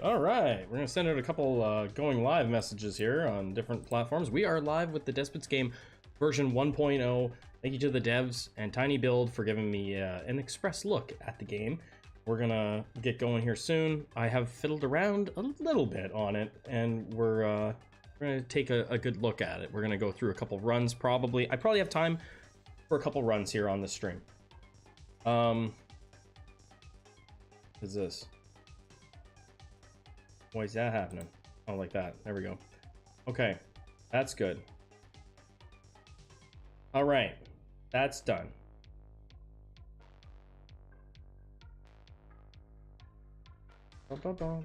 All right, we're gonna send out a couple going live messages here on different platforms. We are live with the Despots game version 1.0. Thank you to the devs and tinyBuild for giving me an express look at the game. We're gonna get going here soon. I have fiddled around a little bit on it, and we're gonna take a good look at it. We're gonna go through a couple runs probably. I probably have time for a couple runs here on the stream. What is this? Why is that happening? Oh, like that. There we go. Okay, that's good. All right, that's done.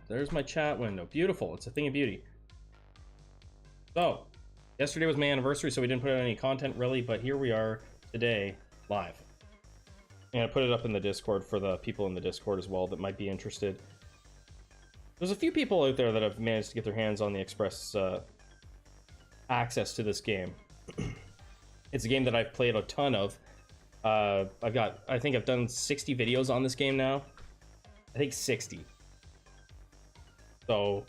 There's my chat window. Beautiful. It's a thing of beauty. So, yesterday was my anniversary, so we didn't put out any content really, but here we are today, live. I'm gonna put it up in the Discord for the people in the Discord as well that might be interested. There's a few people out there that have managed to get their hands on the Express access to this game. It's a game that I've played a ton of. I think I've done 60 videos on this game now. I think 60. So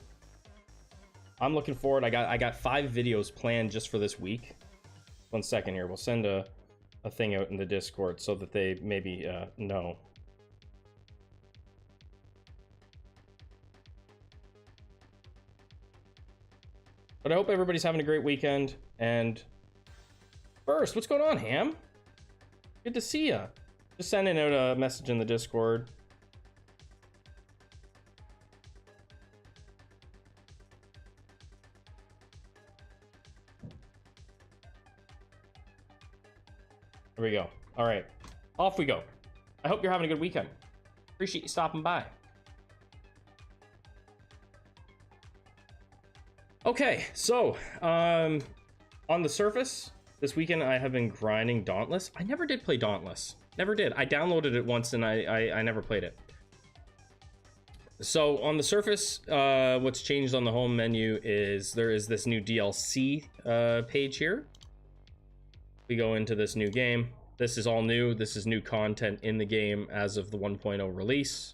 I'm looking forward. I got 5 videos planned just for this week. 1 second here. We'll send a thing out in the Discord so that they maybe know. But I hope everybody's having a great weekend. And first, what's going on, Ham? Good to see ya. Just sending out a message in the Discord. There we go. All right, off we go. I hope you're having a good weekend. Appreciate you stopping by. Okay, so on the surface, this weekend I have been grinding Dauntless. I never did play Dauntless. Never did. I downloaded it once and I never played it. So on the surface, what's changed on the home menu is there is this new DLC page here. We go into this new game. This is all new. This is new content in the game as of the 1.0 release.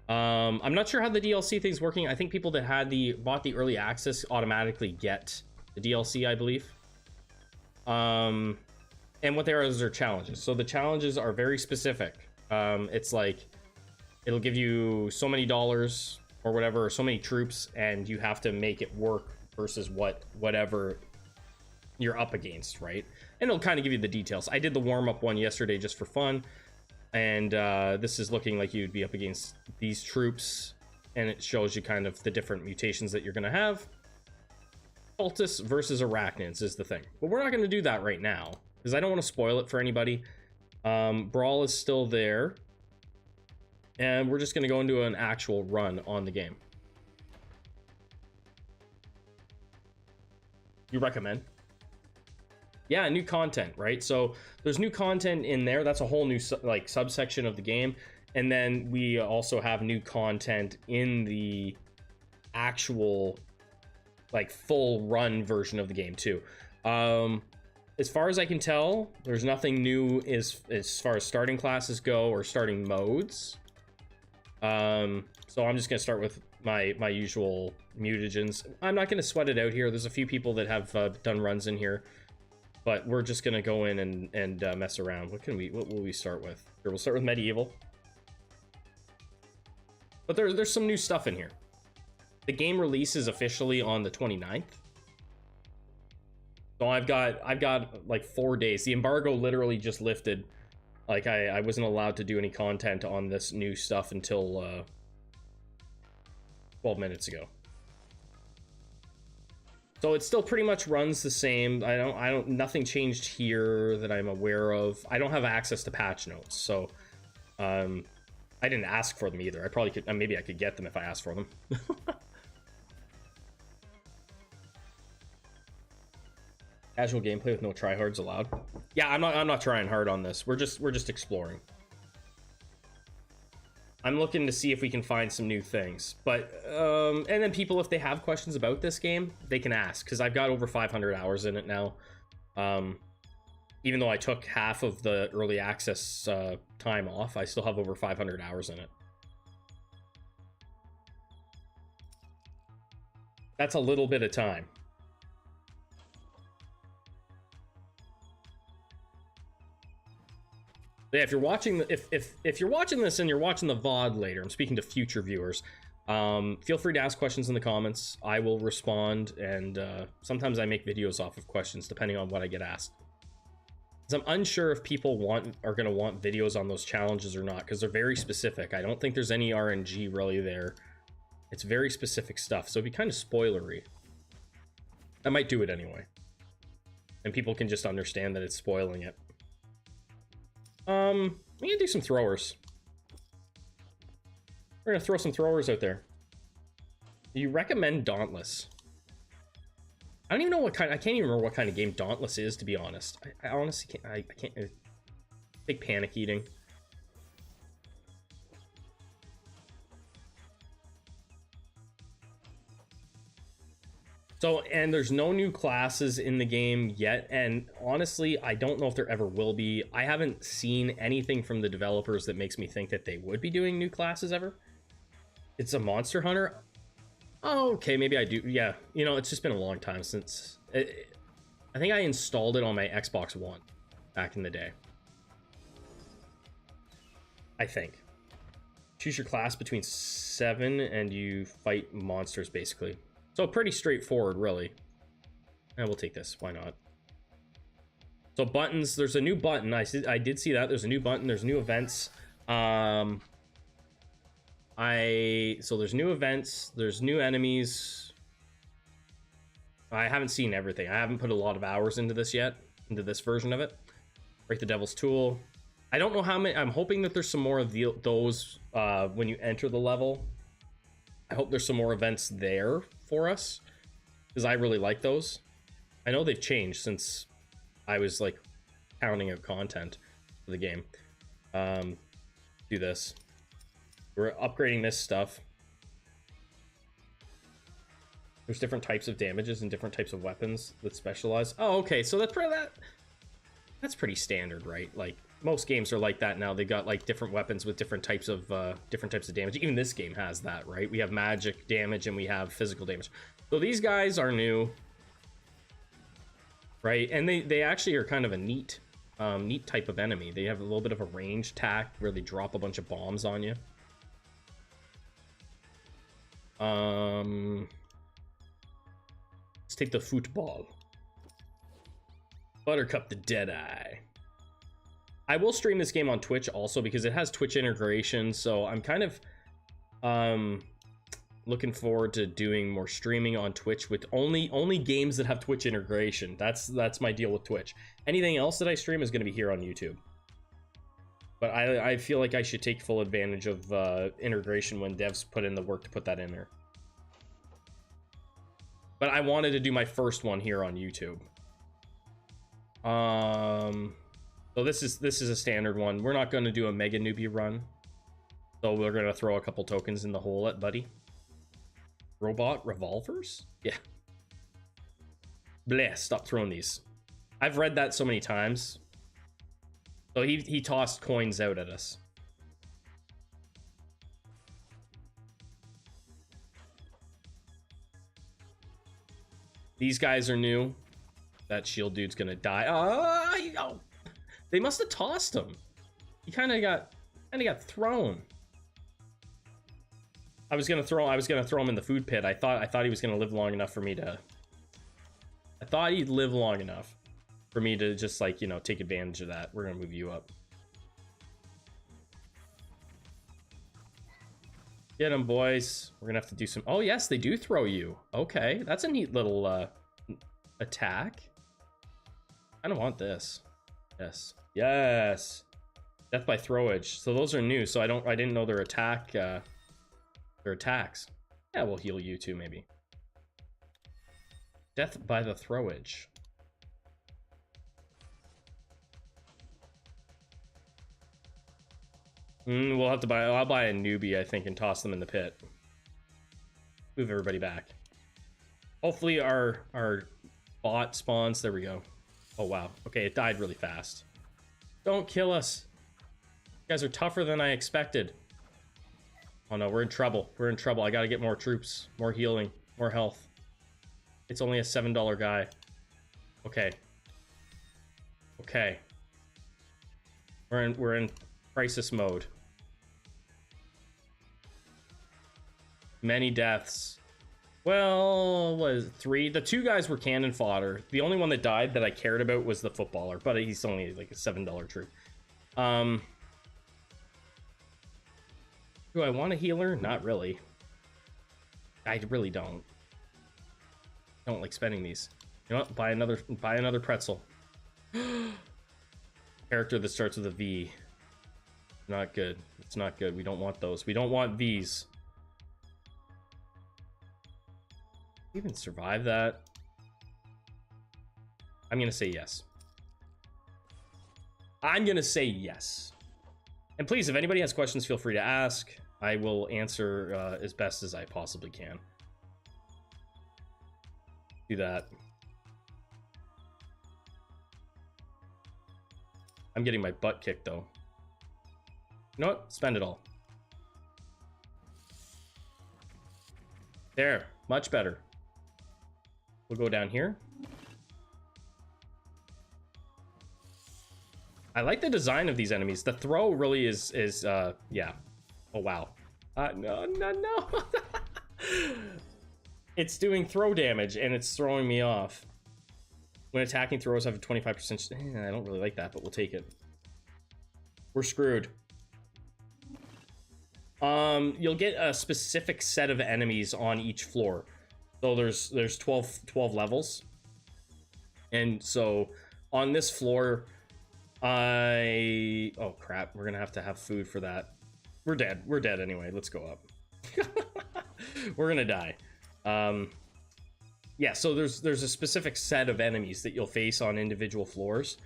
I'm not sure how the DLC thing's working. I think people that bought the early access automatically get the DLC, I believe. And what there is are challenges. So the challenges are very specific. It's like it'll give you so many dollars or whatever, or so many troops, and you have to make it work versus whatever you're up against, right? And it'll kind of give you the details. I did the warm-up one yesterday just for fun. And this is looking like you'd be up against these troops, and it shows you kind of the different mutations that you're going to have. Cultists versus arachnids is the thing, but we're not going to do that right now because I don't want to spoil it for anybody. Brawl is still there, and we're just going to go into an actual run on the game. You recommend? Yeah, new content, right? So there's new content in there. That's a whole new like subsection of the game. And then we also have new content in the actual like full run version of the game too. As far as I can tell, there's nothing new as far as starting classes go or starting modes. So I'm just gonna start with my usual mutagens. I'm not gonna sweat it out here. There's a few people that have done runs in here. But we're just gonna go in and mess around. What will we start with? Sure, we'll start with medieval. But there's some new stuff in here. The game releases officially on the 29th. So I've got like 4 days. The embargo literally just lifted. Like I wasn't allowed to do any content on this new stuff until 12 minutes ago. So it still pretty much runs the same. Nothing changed here that I'm aware of. I don't have access to patch notes, so I didn't ask for them either. I probably could, maybe I could get them if I asked for them. Casual gameplay with no tryhards allowed. Yeah, I'm not trying hard on this. We're just exploring. I'm looking to see if we can find some new things, but and then people, if they have questions about this game, they can ask, because I've got over 500 hours in it now. Even though I took half of the early access time off, I still have over 500 hours in it. That's a little bit of time. Yeah, if you're watching, if you're watching this and you're watching the VOD later, I'm speaking to future viewers. Feel free to ask questions in the comments. I will respond, and sometimes I make videos off of questions depending on what I get asked. I'm unsure if people are going to want videos on those challenges or not, because they're very specific. I don't think there's any RNG really there. It's very specific stuff, so it'd be kind of spoilery. I might do it anyway, and people can just understand that it's spoiling it. We can do some throwers. We're gonna throw some throwers out there. Do you recommend Dauntless? I don't even know what kind. I can't even remember what kind of game Dauntless is, to be honest. I honestly can't. I can't. Big panic eating. So, and there's no new classes in the game yet, and honestly, I don't know if there ever will be. I haven't seen anything from the developers that makes me think that they would be doing new classes ever. It's a Monster Hunter. Oh, okay, maybe I do. Yeah, you know, it's just been a long time since... I think I installed it on my Xbox One back in the day. I think. Choose your class between 7 and you fight monsters, basically. So pretty straightforward, really. And we'll take this. Why not? So buttons. There's a new button. I did see that. There's a new button. There's new events. So there's new events. There's new enemies. I haven't seen everything. I haven't put a lot of hours into this yet. Into this version of it. Break the Devil's Tool. I don't know how many. I'm hoping that there's some more of those when you enter the level. I hope there's some more events there for us, because I really like those. I know they've changed since I was like counting out content for the game. Do this. We're upgrading this stuff. There's different types of damages and different types of weapons that specialize. Oh, okay, so that's pretty standard, right? Like most games are like that now. They got like different weapons with different types of damage. Even this game has that, right? We have magic damage and we have physical damage. So these guys are new, right? And they actually are kind of a neat type of enemy. They have a little bit of a range attack where they drop a bunch of bombs on you. Let's take the football. Buttercup the Deadeye. I will stream this game on Twitch also because it has Twitch integration, so I'm kind of looking forward to doing more streaming on Twitch with only games that have Twitch integration. That's my deal with Twitch. Anything else that I stream is going to be here on YouTube. But I feel like I should take full advantage of integration when devs put in the work to put that in there. But I wanted to do my first one here on YouTube. So this is a standard one. We're not going to do a mega newbie run. So we're going to throw a couple tokens in the hole at buddy. Robot revolvers? Yeah. Bleh, stop throwing these. I've read that so many times. So he tossed coins out at us. These guys are new. That shield dude's gonna die. Oh, they must have tossed him. He kind of got thrown. I was gonna throw him in the food pit. I thought he was gonna live long enough for me to. I thought he'd live long enough for me to just, like, you know, take advantage of that. We're gonna move you up. Get him, boys. We're gonna have to do some. Oh yes, they do throw you. Okay, that's a neat little attack. I don't want this. Yes. Death by throwage. So those are new. So I didn't know their attack. Their attacks. Yeah, we'll heal you too, maybe. Death by the throwage. We'll have to buy. I'll buy a newbie, I think, and toss them in the pit. Move everybody back. Hopefully our bot spawns. There we go. Oh wow. Okay, it died really fast. Don't kill us. You guys are tougher than I expected. Oh no, we're in trouble. We're in trouble. I gotta get more troops, more healing, more health. It's only a $7 guy. Okay. Okay. We're in crisis mode. Many deaths. Well, was 3? The 2 guys were cannon fodder. The only one that died that I cared about was the footballer, but he's only like a $7 troop. Do I want a healer? Not really. I really don't. I don't like spending these. You know what? Buy another pretzel. Character that starts with a V. Not good. It's not good. We don't want those. We don't want V's. Even survive that? I'm gonna say yes. I'm gonna say yes. And please, if anybody has questions, feel free to ask. I will answer as best as I possibly can. Do that. I'm getting my butt kicked though. You know what? Spend it all. There, much better. We'll go down here. I like the design of these enemies. The throw really is yeah. Oh wow. No. It's doing throw damage and it's throwing me off. When attacking, throws have a 25%. I don't really like that, but we'll take it. We're screwed. You'll get a specific set of enemies on each floor. So there's 12 levels. And so on this floor, oh crap, we're gonna have to have food for that. We're dead anyway. Let's go up. We're gonna die. Yeah, so there's a specific set of enemies that you'll face on individual floors.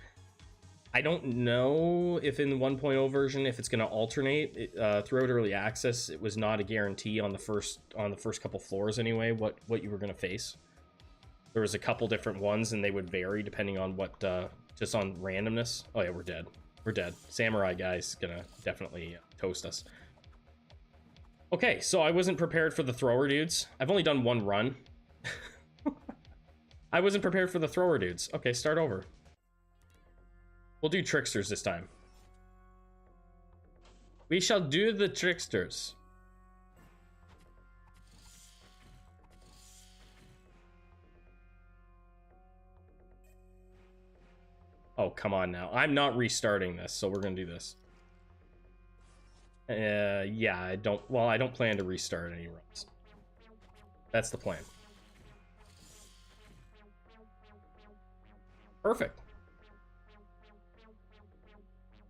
I don't know if in the 1.0 version if it's going to alternate. Throughout early access, it was not a guarantee on the first couple floors anyway what you were going to face. There was a couple different ones and they would vary depending on what just on randomness. Oh yeah, we're dead. We're dead. Samurai guy's gonna definitely toast us. Okay, so I wasn't prepared for the thrower dudes. I've only done one run. I wasn't prepared for the thrower dudes. Okay, start over. We'll do tricksters this time. We shall do the tricksters. Oh, come on now. I'm not restarting this, so we're gonna do this. Yeah, I don't plan to restart any runs. That's the plan. Perfect.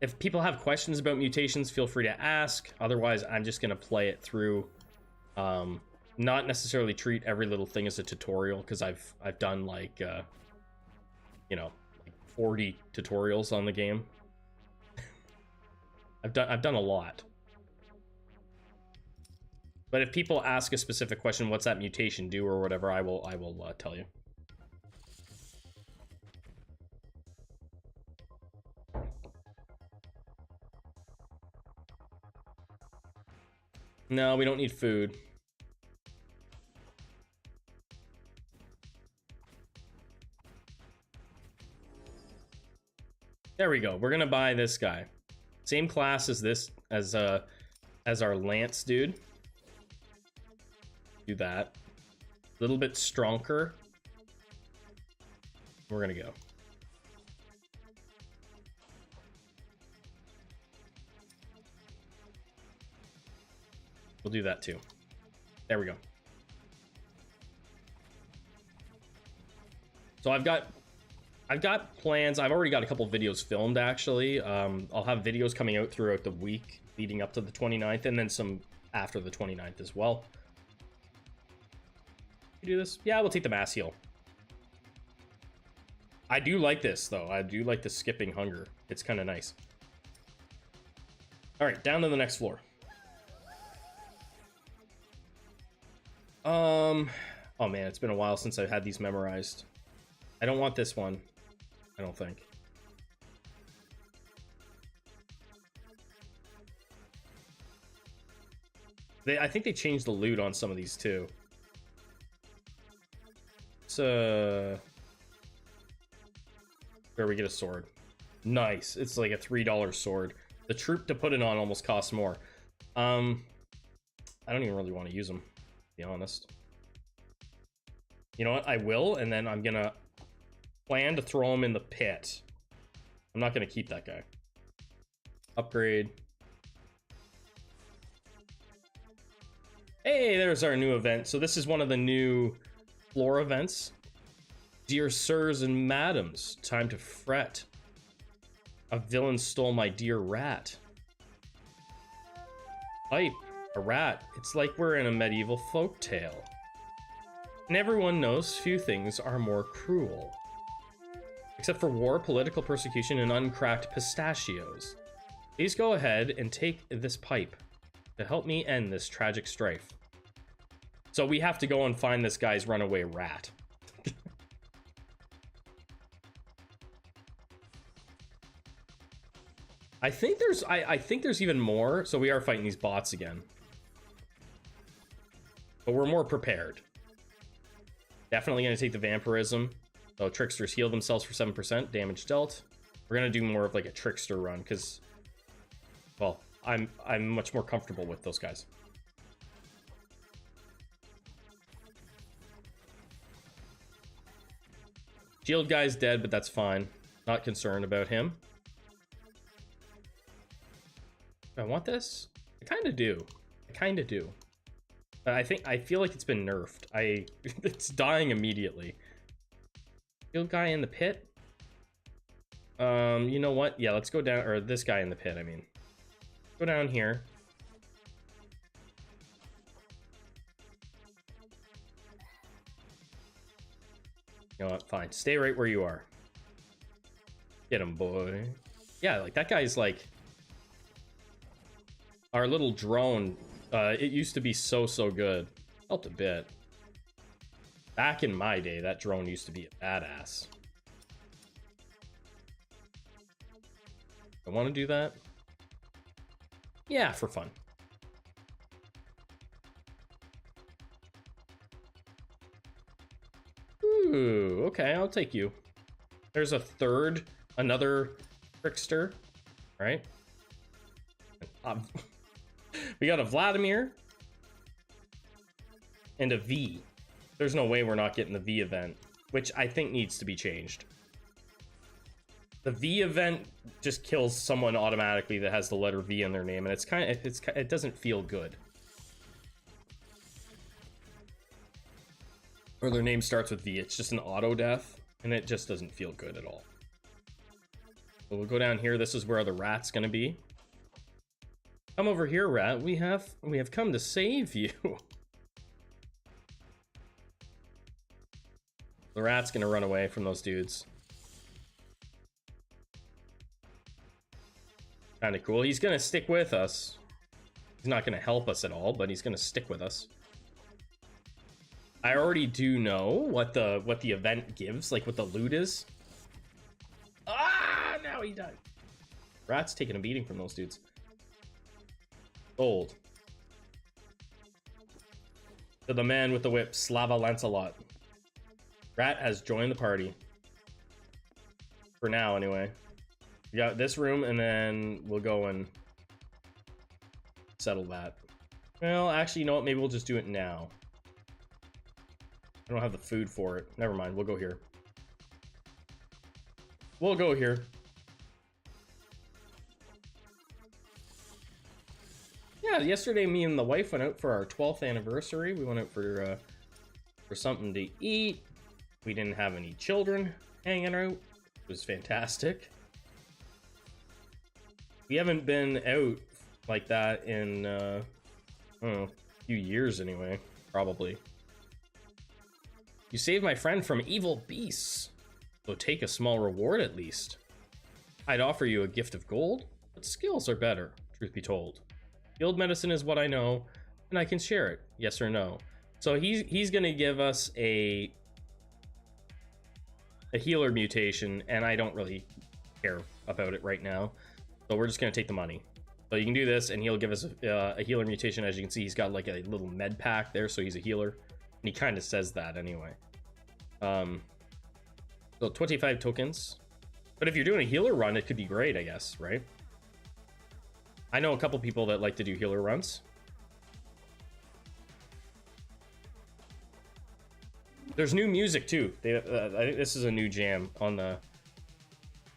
If people have questions about mutations, feel free to ask. Otherwise, I'm just gonna play it through. Not necessarily treat every little thing as a tutorial, because I've done like you know, like 40 tutorials on the game. I've done a lot. But if people ask a specific question, what's that mutation do or whatever, I will tell you. No, we don't need food. There we go. We're gonna buy this guy. Same class as this, as our Lance dude. Do that. A little bit stronger. We're gonna go. We'll do that too. There we go. So I've got plans. I've already got a couple videos filmed actually. I'll have videos coming out throughout the week leading up to the 29th and then some after the 29th as well. You do this? Yeah, we'll take the mass heal. I do like this though. I do like the skipping hunger. It's kind of nice. All right, down to the next floor. Oh man, it's been a while since I've had these memorized. I don't want this one. I don't think. I think they changed the loot on some of these too. Where we get a sword. Nice. It's like a $3 sword. The troop to put it on almost costs more. I don't even really want to use them, to be honest. You know what? I will, and then I'm gonna plan to throw him in the pit. I'm not gonna keep that guy. Upgrade. Hey, there's our new event. So this is one of the new floor events. Dear sirs and madams, time to fret. A villain stole my dear rat. Pipe, a rat. It's like we're in a medieval folk tale. And everyone knows few things are more cruel. Except for war, political persecution, and uncracked pistachios. Please go ahead and take this pipe to help me end this tragic strife. So we have to go and find this guy's runaway rat. I think there's even more. So we are fighting these bots again. But we're more prepared. Definitely going to take the vampirism. So tricksters heal themselves for 7% damage dealt. We're going to do more of like a trickster run because, well, I'm much more comfortable with those guys. Shield guy's dead, but that's fine. Not concerned about him. Do I want this? I kind of do. I kind of do. But I feel like it's been nerfed. It's dying immediately. Shield guy in the pit. You know what? Yeah, let's go down, or this guy in the pit, I mean. Go down here. You know what? Fine. Stay right where you are. Get him, boy. Yeah, like that guy's like our little drone. It used to be so good. Helped a bit. Back in my day, that drone used to be a badass. I want to do that. Yeah, for fun. Ooh, okay, I'll take you. There's another trickster, right? We got a Vladimir and a V. There's no way we're not getting the V event, which I think needs to be changed. The V event just kills someone automatically that has the letter V in their name, and it doesn't feel good. Or their name starts with V. It's just an auto death, and it just doesn't feel good at all. So we'll go down here. This is where the rat's gonna be. Come over here, rat. We have come to save you. The rat's gonna run away from those dudes. Kind of cool. He's gonna stick with us. He's not gonna help us at all, but he's gonna stick with us. I already do know what the event gives, like what the loot is. Ah, now he died. Rat's taking a beating from those dudes. Gold. To the man with the whip, Slava Lancelot. Rat has joined the party. For now, anyway. We got this room, and then we'll go and settle that. Well, actually, you know what? Maybe we'll just do it now. I don't have the food for it. Never mind. We'll go here. We'll go here. Yeah, yesterday me and the wife went out for our 12th anniversary. We went out for something to eat. We didn't have any children hanging out. It was fantastic. We haven't been out like that in, I don't know, a few years anyway, probably. You saved my friend from evil beasts, so take a small reward at least. I'd offer you a gift of gold, but skills are better, truth be told. Field medicine is what I know, and I can share it, yes or no. So he's gonna give us a healer mutation, and I don't really care about it right now. So we're just gonna take the money. So you can do this, and he'll give us a healer mutation. As you can see, he's got like a little med pack there, so he's a healer. And he kind of says that anyway. So 25 tokens. But if you're doing a healer run, it could be great, I guess, right? I know a couple people that like to do healer runs. There's new music too. I think this is a new jam on the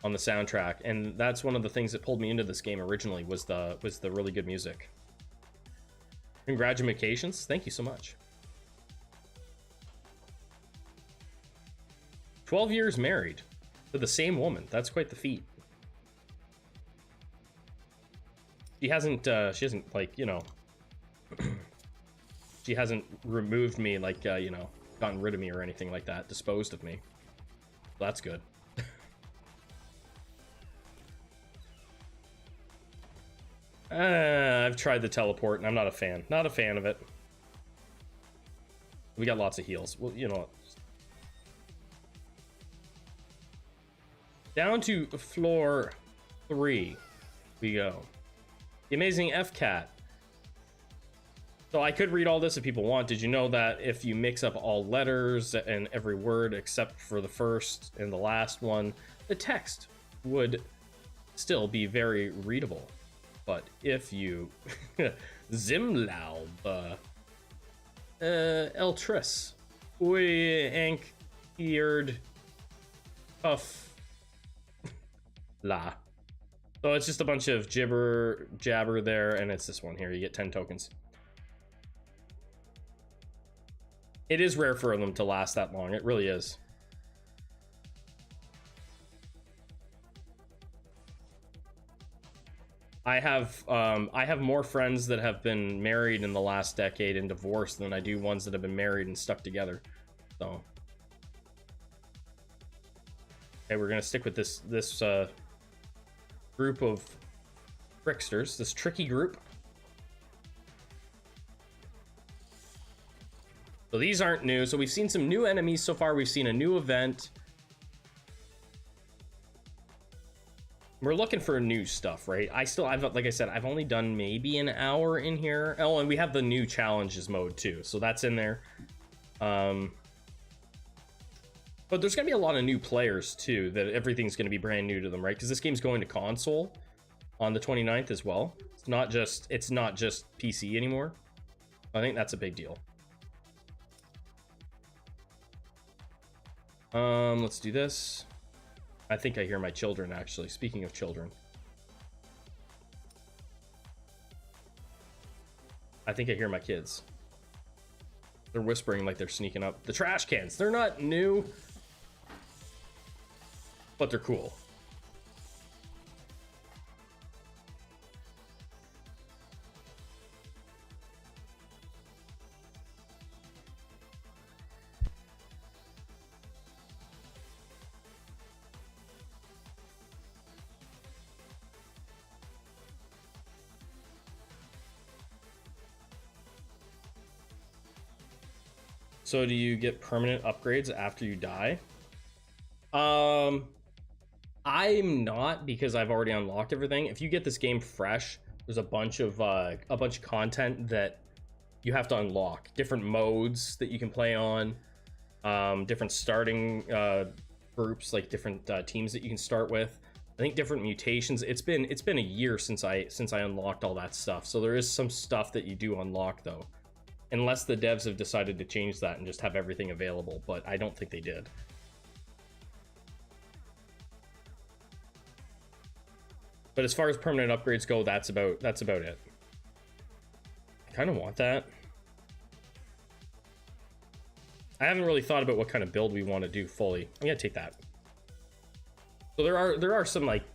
soundtrack, and that's one of the things that pulled me into this game originally was the really good music. Congratulations, thank you so much. 12 years married to the same woman. That's quite the feat. She hasn't like, you know, she hasn't removed me, like, you know, gotten rid of me or anything like that, disposed of me. That's good. I've tried the teleport and I'm not a fan. Not a fan of it. We got lots of heals. Well, you know what? Down to floor 3 we go. The amazing FCAT. So I could read all this if people want. Did you know that if you mix up all letters and every word except for the first and the last one, the text would still be very readable? But if you Zimlaub, Eltris, Uy, Ank, Eared, Puff, La. So it's just a bunch of jibber jabber there, and it's this one here. You get 10 tokens. It is rare for them to last that long. It really is. I have more friends that have been married in the last decade and divorced than I do ones that have been married and stuck together. So, okay, we're gonna stick with this group of tricksters, this tricky group. So these aren't new. So we've seen some new enemies so far. We've seen a new event. We're looking for new stuff, right? Like I said, I've only done maybe an hour in here. Oh, and we have the new challenges mode too. So that's in there. But there's gonna be a lot of new players too, that everything's gonna be brand new to them, right? Because this game's going to console on the 29th as well. It's not just PC anymore. I think that's a big deal. Let's do this. I think I hear my children, actually. Speaking of children, I think I hear my kids. They're whispering like they're sneaking up. The trash cans, they're not new, but they're cool. So do you get permanent upgrades after you die? I'm not, because I've already unlocked everything. If you get this game fresh, there's a bunch of content that you have to unlock. Different modes that you can play on, different starting groups, like different teams that you can start with. I think different mutations. It's been a year since I unlocked all that stuff. So there is some stuff that you do unlock though. Unless the devs have decided to change that and just have everything available, but I don't think they did. But as far as permanent upgrades go, that's about it. I kind of want that. I haven't really thought about what kind of build we want to do fully. I'm gonna take that. So there are some like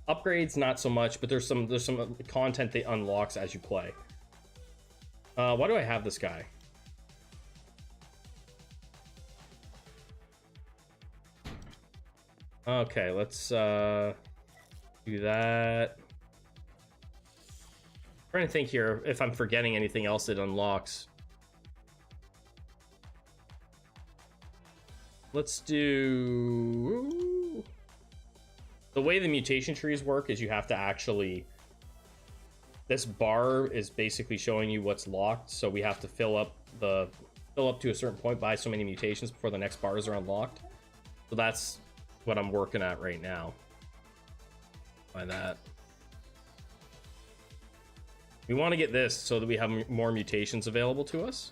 upgrades, not so much, but there's some content that unlocks as you play. Why do I have this guy? Okay, let's do that. I'm trying to think here if I'm forgetting anything else it unlocks. Let's do... The way the mutation trees work is you have to actually... This bar is basically showing you what's locked, so we have to fill up fill up to a certain point, buy so many mutations before the next bars are unlocked. So that's what I'm working at right now. By that, we want to get this so that we have more mutations available to us.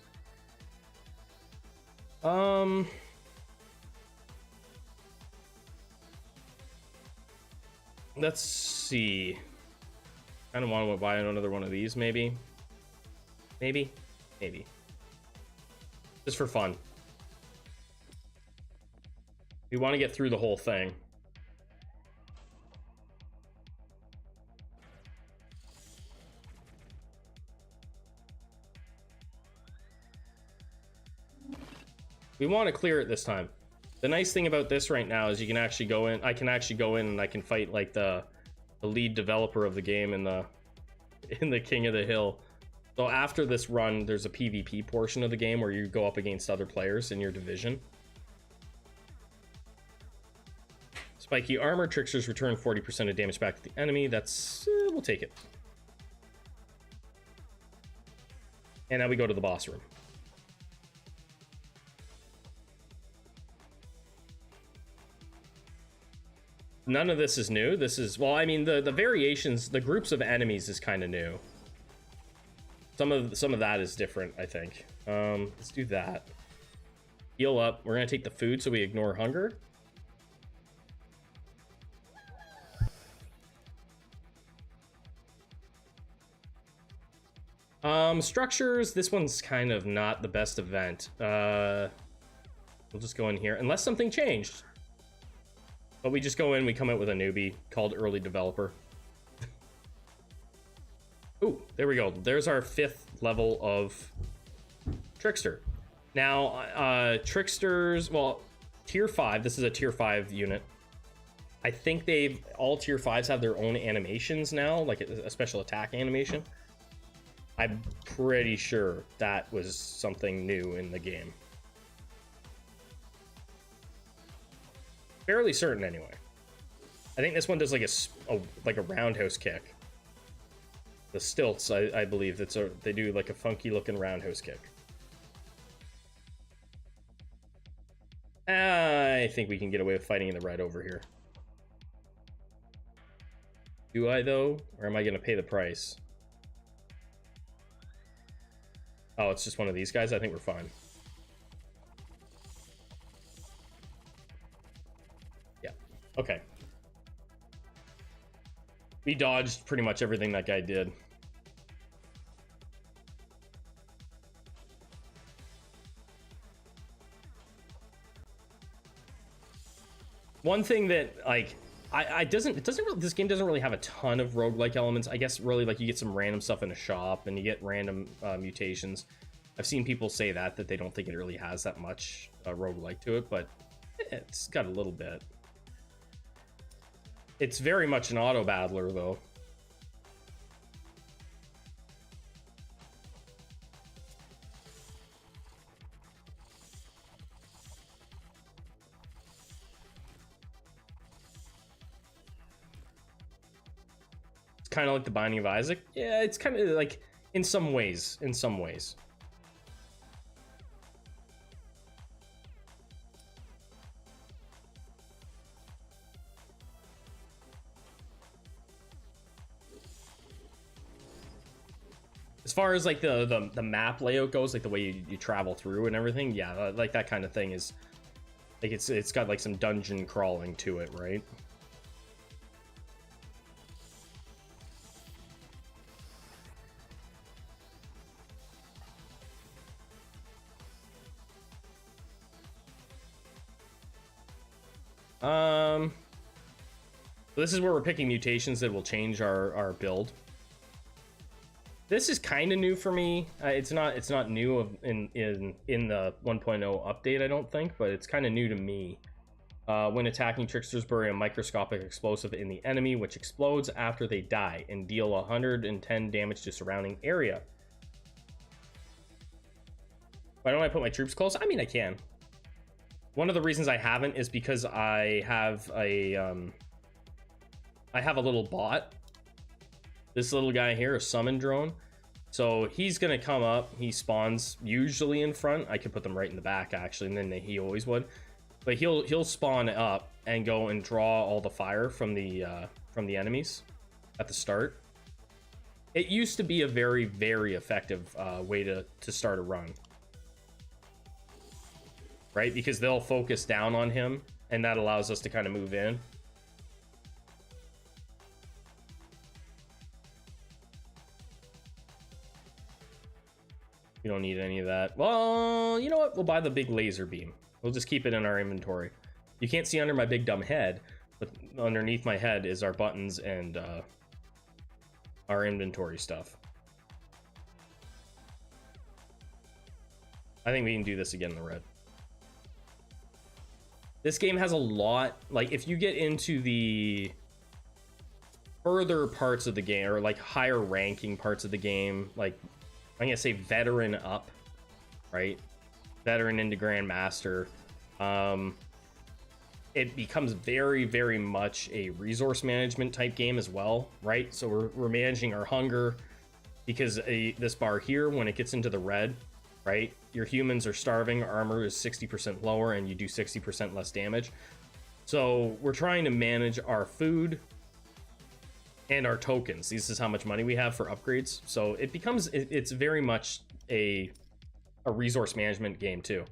Let's see. Kind of want to buy another one of these, maybe. Maybe. Just for fun. We want to get through the whole thing. We want to clear it this time. The nice thing about this right now is you can actually go in. I can actually go in and I can fight like the lead developer of the game in the King of the Hill. So after this run, there's a PvP portion of the game where you go up against other players in your division. Spiky armor. Tricksters return 40% of damage back to the enemy. That's we'll take it. And now we go to the boss room. None of this is new. This is, well, I mean, the variations, the groups of enemies is kind of new. Some of that is different, I think. Let's do that. Heal up. We're gonna take the food so we ignore hunger. Structures. This one's kind of not the best event. We'll just go in here unless something changed. But we just go in, we come out with a newbie called early developer. Ooh, there we go. There's our 5th level of Trickster. Now, Tricksters, well, tier 5, this is a tier 5 unit. I think all tier 5s have their own animations now, like a special attack animation. I'm pretty sure that was something new in the game. Fairly certain, anyway. I think this one does like a roundhouse kick. The stilts, I believe they do like a funky looking roundhouse kick. I think we can get away with fighting in the red over here. Do I though, or am I going to pay the price? Oh, it's just one of these guys. I think we're fine. Okay. We dodged pretty much everything that guy did. One thing that like this game doesn't really have a ton of roguelike elements. I guess really like you get some random stuff in a shop and you get random mutations. I've seen people say that they don't think it really has that much roguelike to it, but it's got a little bit. It's very much an auto battler, though. It's kind of like the Binding of Isaac. Yeah, it's kind of like in some ways. In some ways. As far as like the map layout goes, like the way you travel through and everything, yeah, like that kind of thing is like it's got like some dungeon crawling to it, right? This is where we're picking mutations that will change our build. This is kind of new for me. It's not new in the 1.0 update, I don't think, but it's kind of new to me. When attacking, tricksters bury a microscopic explosive in the enemy, which explodes after they die and deal 110 damage to surrounding area. Why don't I put my troops close? I mean, I can. One of the reasons I haven't is because I have a little bot. This little guy here, a summon drone. So he's gonna come up. He spawns usually in front. I could put them right in the back actually, and then he always would. But he'll spawn up and go and draw all the fire from the enemies at the start. It used to be a very, very effective way to start a run, right? Because they'll focus down on him, and that allows us to kind of move in. You don't need any of that. Well, you know what? We'll buy the big laser beam. We'll just keep it in our inventory. You can't see under my big dumb head, but underneath my head is our buttons and our inventory stuff. I think we can do this again in the red. This game has a lot, like if you get into the further parts of the game, or like higher ranking parts of the game, like I'm gonna say veteran up, right? Veteran into Grandmaster. It becomes very, very much a resource management type game as well, right? So we're managing our hunger, because this bar here, when it gets into the red, right? Your humans are starving, armor is 60% lower, and you do 60% less damage. So we're trying to manage our food and our tokens. This is how much money we have for upgrades. So it becomes, it's very much a resource management game too.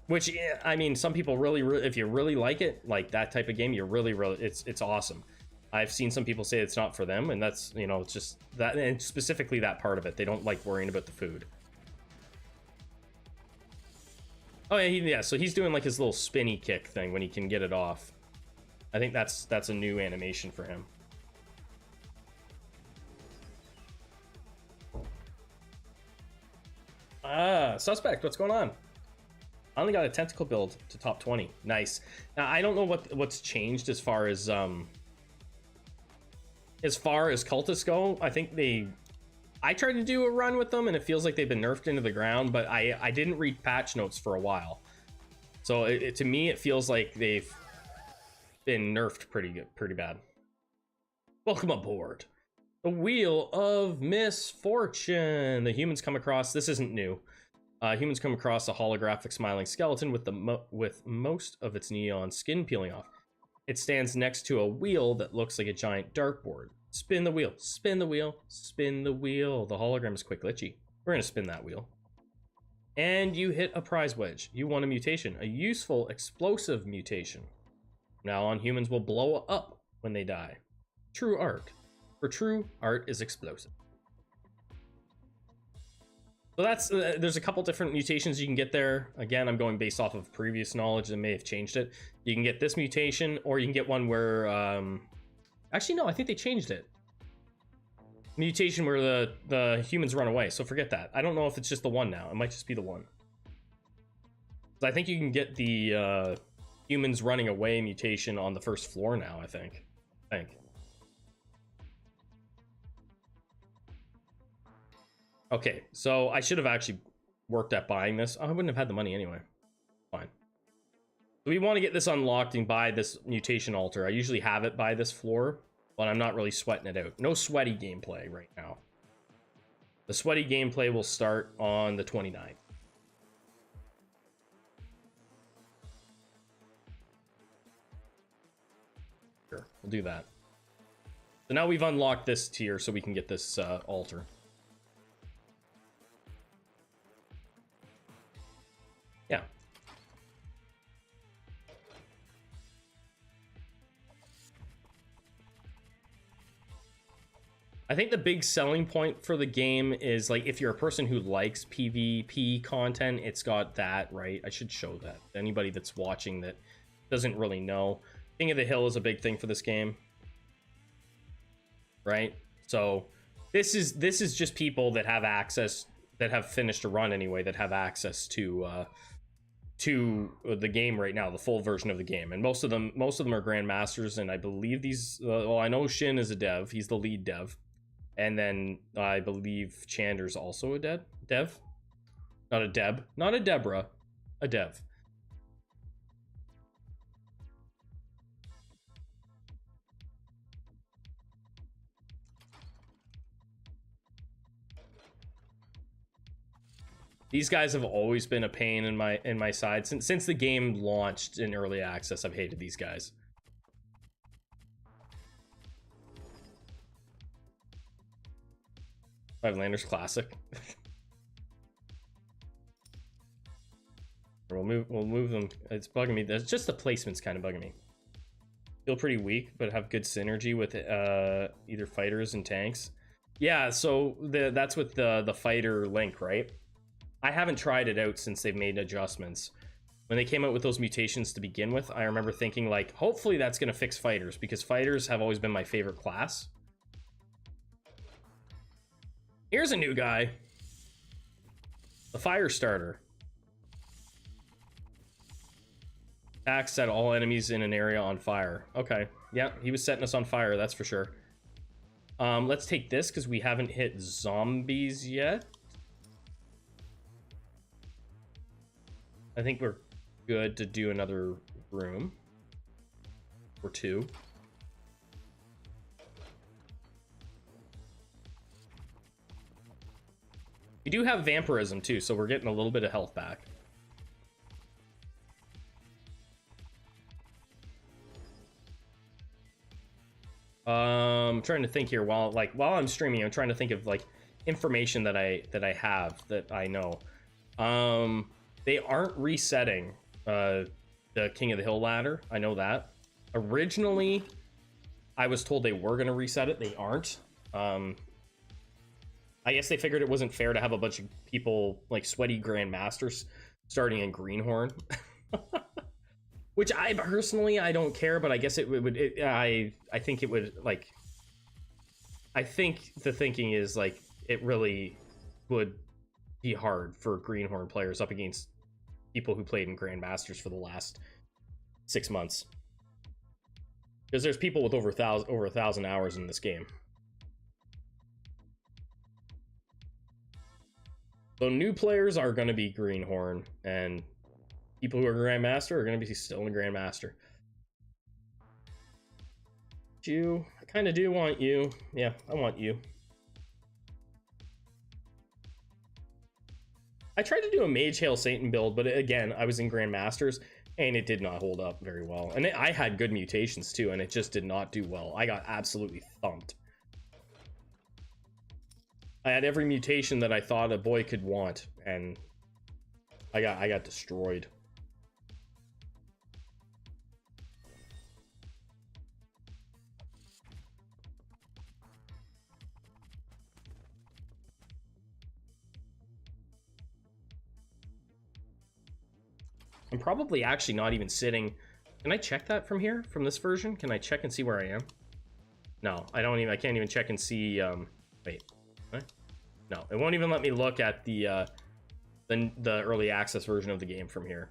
Which, I mean, some people really, if you really like it, like that type of game, you're really, it's awesome. I've seen some people say it's not for them, and that's, you know, it's just that, and specifically that part of it. They don't like worrying about the food. Oh yeah, yeah. So he's doing like his little spinny kick thing when he can get it off. I think that's a new animation for him. Ah, suspect. What's going on? I only got a tentacle build to top 20. Nice. Now I don't know what's changed as far as cultists go. I think I tried to do a run with them, and it feels like they've been nerfed into the ground, but I didn't read patch notes for a while. So to me, it feels like they've been nerfed pretty bad. Welcome aboard. The Wheel of Misfortune. The humans come across, this isn't new. Humans come across a holographic smiling skeleton with most of its neon skin peeling off. It stands next to a wheel that looks like a giant dartboard. Spin the wheel, spin the wheel, spin the wheel. The hologram is quick glitchy. We're gonna spin that wheel. And you hit a prize wedge. You won a mutation, a useful explosive mutation. Now on, humans will blow up when they die. True art. For true art is explosive. So that's, there's a couple different mutations you can get there. Again, I'm going based off of previous knowledge that may have changed it. You can get this mutation, or you can get one where, actually no, I think they changed it. Mutation where the humans run away, so forget that. I don't know if it's just the one now. It might just be the one. I think you can get the humans running away mutation on the first floor now, I think. Okay, so I should have actually worked at buying this. Oh, I wouldn't have had the money anyway. Fine. So we want to get this unlocked and buy this mutation altar. I usually have it by this floor, but I'm not really sweating it out. No sweaty gameplay right now. The sweaty gameplay will start on the 29th. Sure, we'll do that. So now we've unlocked this tier so we can get this altar. Yeah. I think the big selling point for the game is, like, if you're a person who likes PvP content, it's got that, right? I should show that. Anybody that's watching that doesn't really know. King of the Hill is a big thing for this game. Right? So this is just people that have access, that have finished a run anyway, that have access to the game right now, the full version of the game. And most of them are grandmasters, and I believe these well, I know Shin is a dev, he's the lead dev, and then I believe Chander's also a dev, not a deb, not a Deborah, a dev. These guys have always been a pain in my side since the game launched in early access. I've hated these guys. Five Landers Classic. We'll move them. It's bugging me. That's just the placement's kind of bugging me. Feel pretty weak, but have good synergy with either fighters and tanks. Yeah, so that's with the fighter link, right? I haven't tried it out since they've made adjustments. When they came out with those mutations to begin with, I remember thinking, like, hopefully that's going to fix fighters, because fighters have always been my favorite class. Here's a new guy. The Fire Starter. Attacks set all enemies in an area on fire. Okay, yeah, he was setting us on fire, that's for sure. Let's take this, because we haven't hit zombies yet. I think we're good to do another room or two. We do have vampirism too, so we're getting a little bit of health back. I'm trying to think here while I'm streaming. I'm trying to think of like information that I have that I know. They aren't resetting the King of the Hill ladder. I know that. Originally, I was told they were going to reset it. They aren't. I guess they figured it wasn't fair to have a bunch of people, like sweaty grandmasters, starting in Greenhorn. Which I personally, I don't care, but I guess I think it would, like... I think the thinking is, like, it really would be hard for Greenhorn players up against people who played in Grandmasters for the last 6 months, because there's people with over 1,000 hours in this game. So new players are going to be Greenhorn, and people who are Grandmaster are going to be still in Grandmaster. You, I kind of do want you. Yeah, I want you. I tried to do a Mage Hail Satan build, but again, I was in Grandmasters, and it did not hold up very well. And I had good mutations too, and it just did not do well. I got absolutely thumped. I had every mutation that I thought a boy could want, and I got destroyed. I'm probably actually not even sitting. Can I check that from here, from this version? Can I check and see where I am? No, I can't even check and see. Wait, what? No, it won't even let me look at the early access version of the game from here.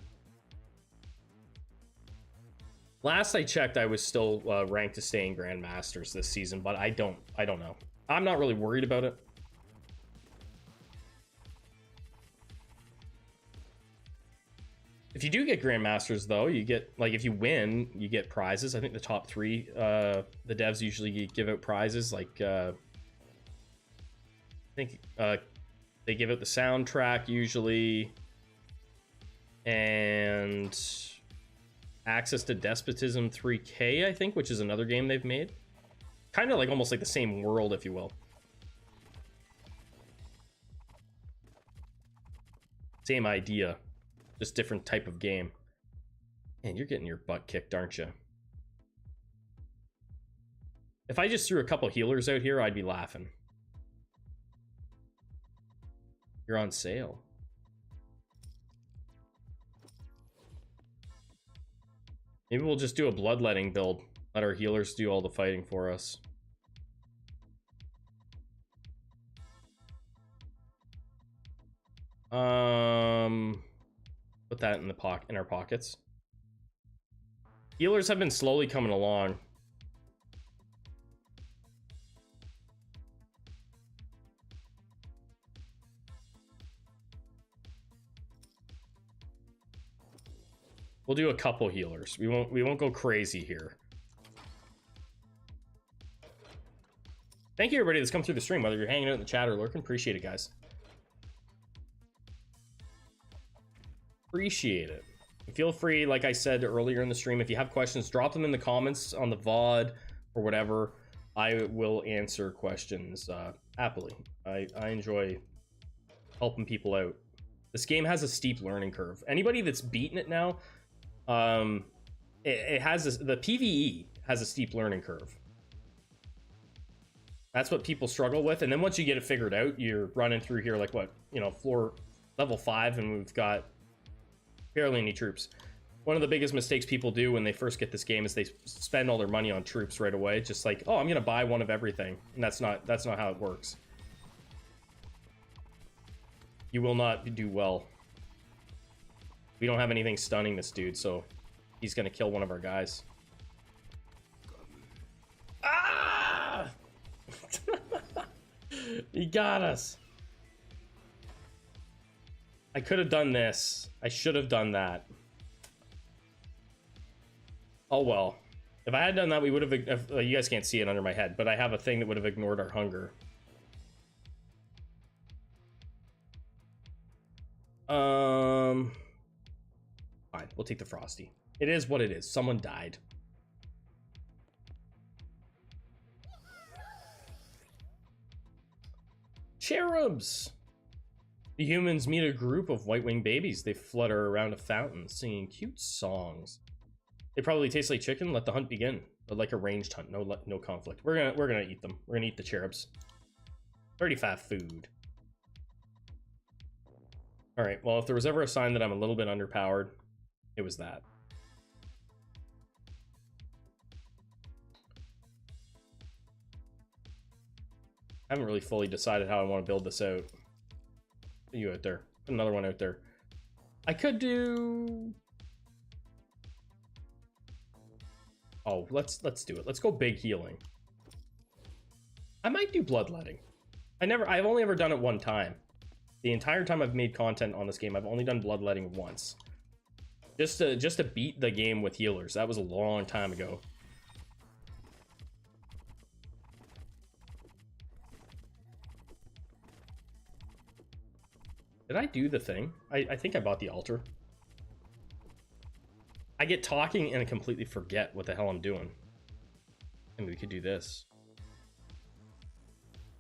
Last I checked, I was still ranked to stay in Grandmasters this season, but I don't know. I'm not really worried about it. If you do get Grandmasters, though, you get, like, if you win, you get prizes. I think the top 3, the devs usually give out prizes, like, I think they give out the soundtrack, usually, and access to Despotism 3K, I think, which is another game they've made. Kind of like, almost like the same world, if you will. Same idea. Just different type of game. Man, you're getting your butt kicked, aren't you? If I just threw a couple healers out here, I'd be laughing. You're on sale. Maybe we'll just do a bloodletting build. Let our healers do all the fighting for us. Put that in our pockets. Healers have been slowly coming along. We'll do a couple healers. We won't go crazy here. Thank you everybody that's come through the stream, whether you're hanging out in the chat or lurking. Appreciate it, guys. Appreciate it. Feel free, like I said earlier in the stream, if you have questions, drop them in the comments on the VOD or whatever. I will answer questions happily. I enjoy helping people out. This game has a steep learning curve. Anybody that's beaten it now, it has the PvE has a steep learning curve. That's what people struggle with, and then once you get it figured out, you're running through here like what, you know, floor level 5, and we've got barely any troops. One of the biggest mistakes people do when they first get this game is they spend all their money on troops right away, just like, oh, I'm gonna buy one of everything, and that's not how it works. You will not do well. We don't have anything stunning this dude, so he's gonna kill one of our guys. Ah! He got us. I could have done this. I should have done that. Oh well. If I had done that, we would have... you guys can't see it under my head, but I have a thing that would have ignored our hunger. Fine. We'll take the Frosty. It is what it is. Someone died. Cherubs! The humans meet a group of white-winged babies. They flutter around a fountain, singing cute songs. They probably taste like chicken. Let the hunt begin. But like a ranged hunt, no conflict. We're gonna eat them. We're gonna eat the cherubs. 35 food. All right. Well, if there was ever a sign that I'm a little bit underpowered, it was that. I haven't really fully decided how I want to build this out. Put you out there. Put another one out there. I could do... Oh, let's do it. Let's go big healing. I might do bloodletting. I've only ever done it one time. The entire time I've made content on this game, I've only done bloodletting once. Just to beat the game with healers. That was a long time ago. Did I do the thing? I think I bought the altar. I get talking and I completely forget what the hell I'm doing. And we could do this.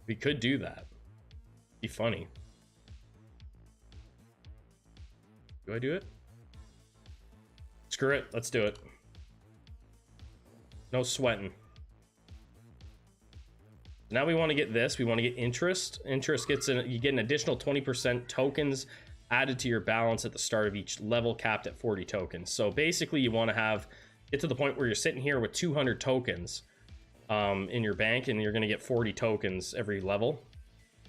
We could do that. Be funny. Do I do it? Screw it. Let's do it. No sweating. Now we want to get this. We want to get interest. Interest gets you get an additional 20% tokens added to your balance at the start of each level, capped at 40 tokens. So basically you want to get to the point where you're sitting here with 200 tokens in your bank, and you're going to get 40 tokens every level.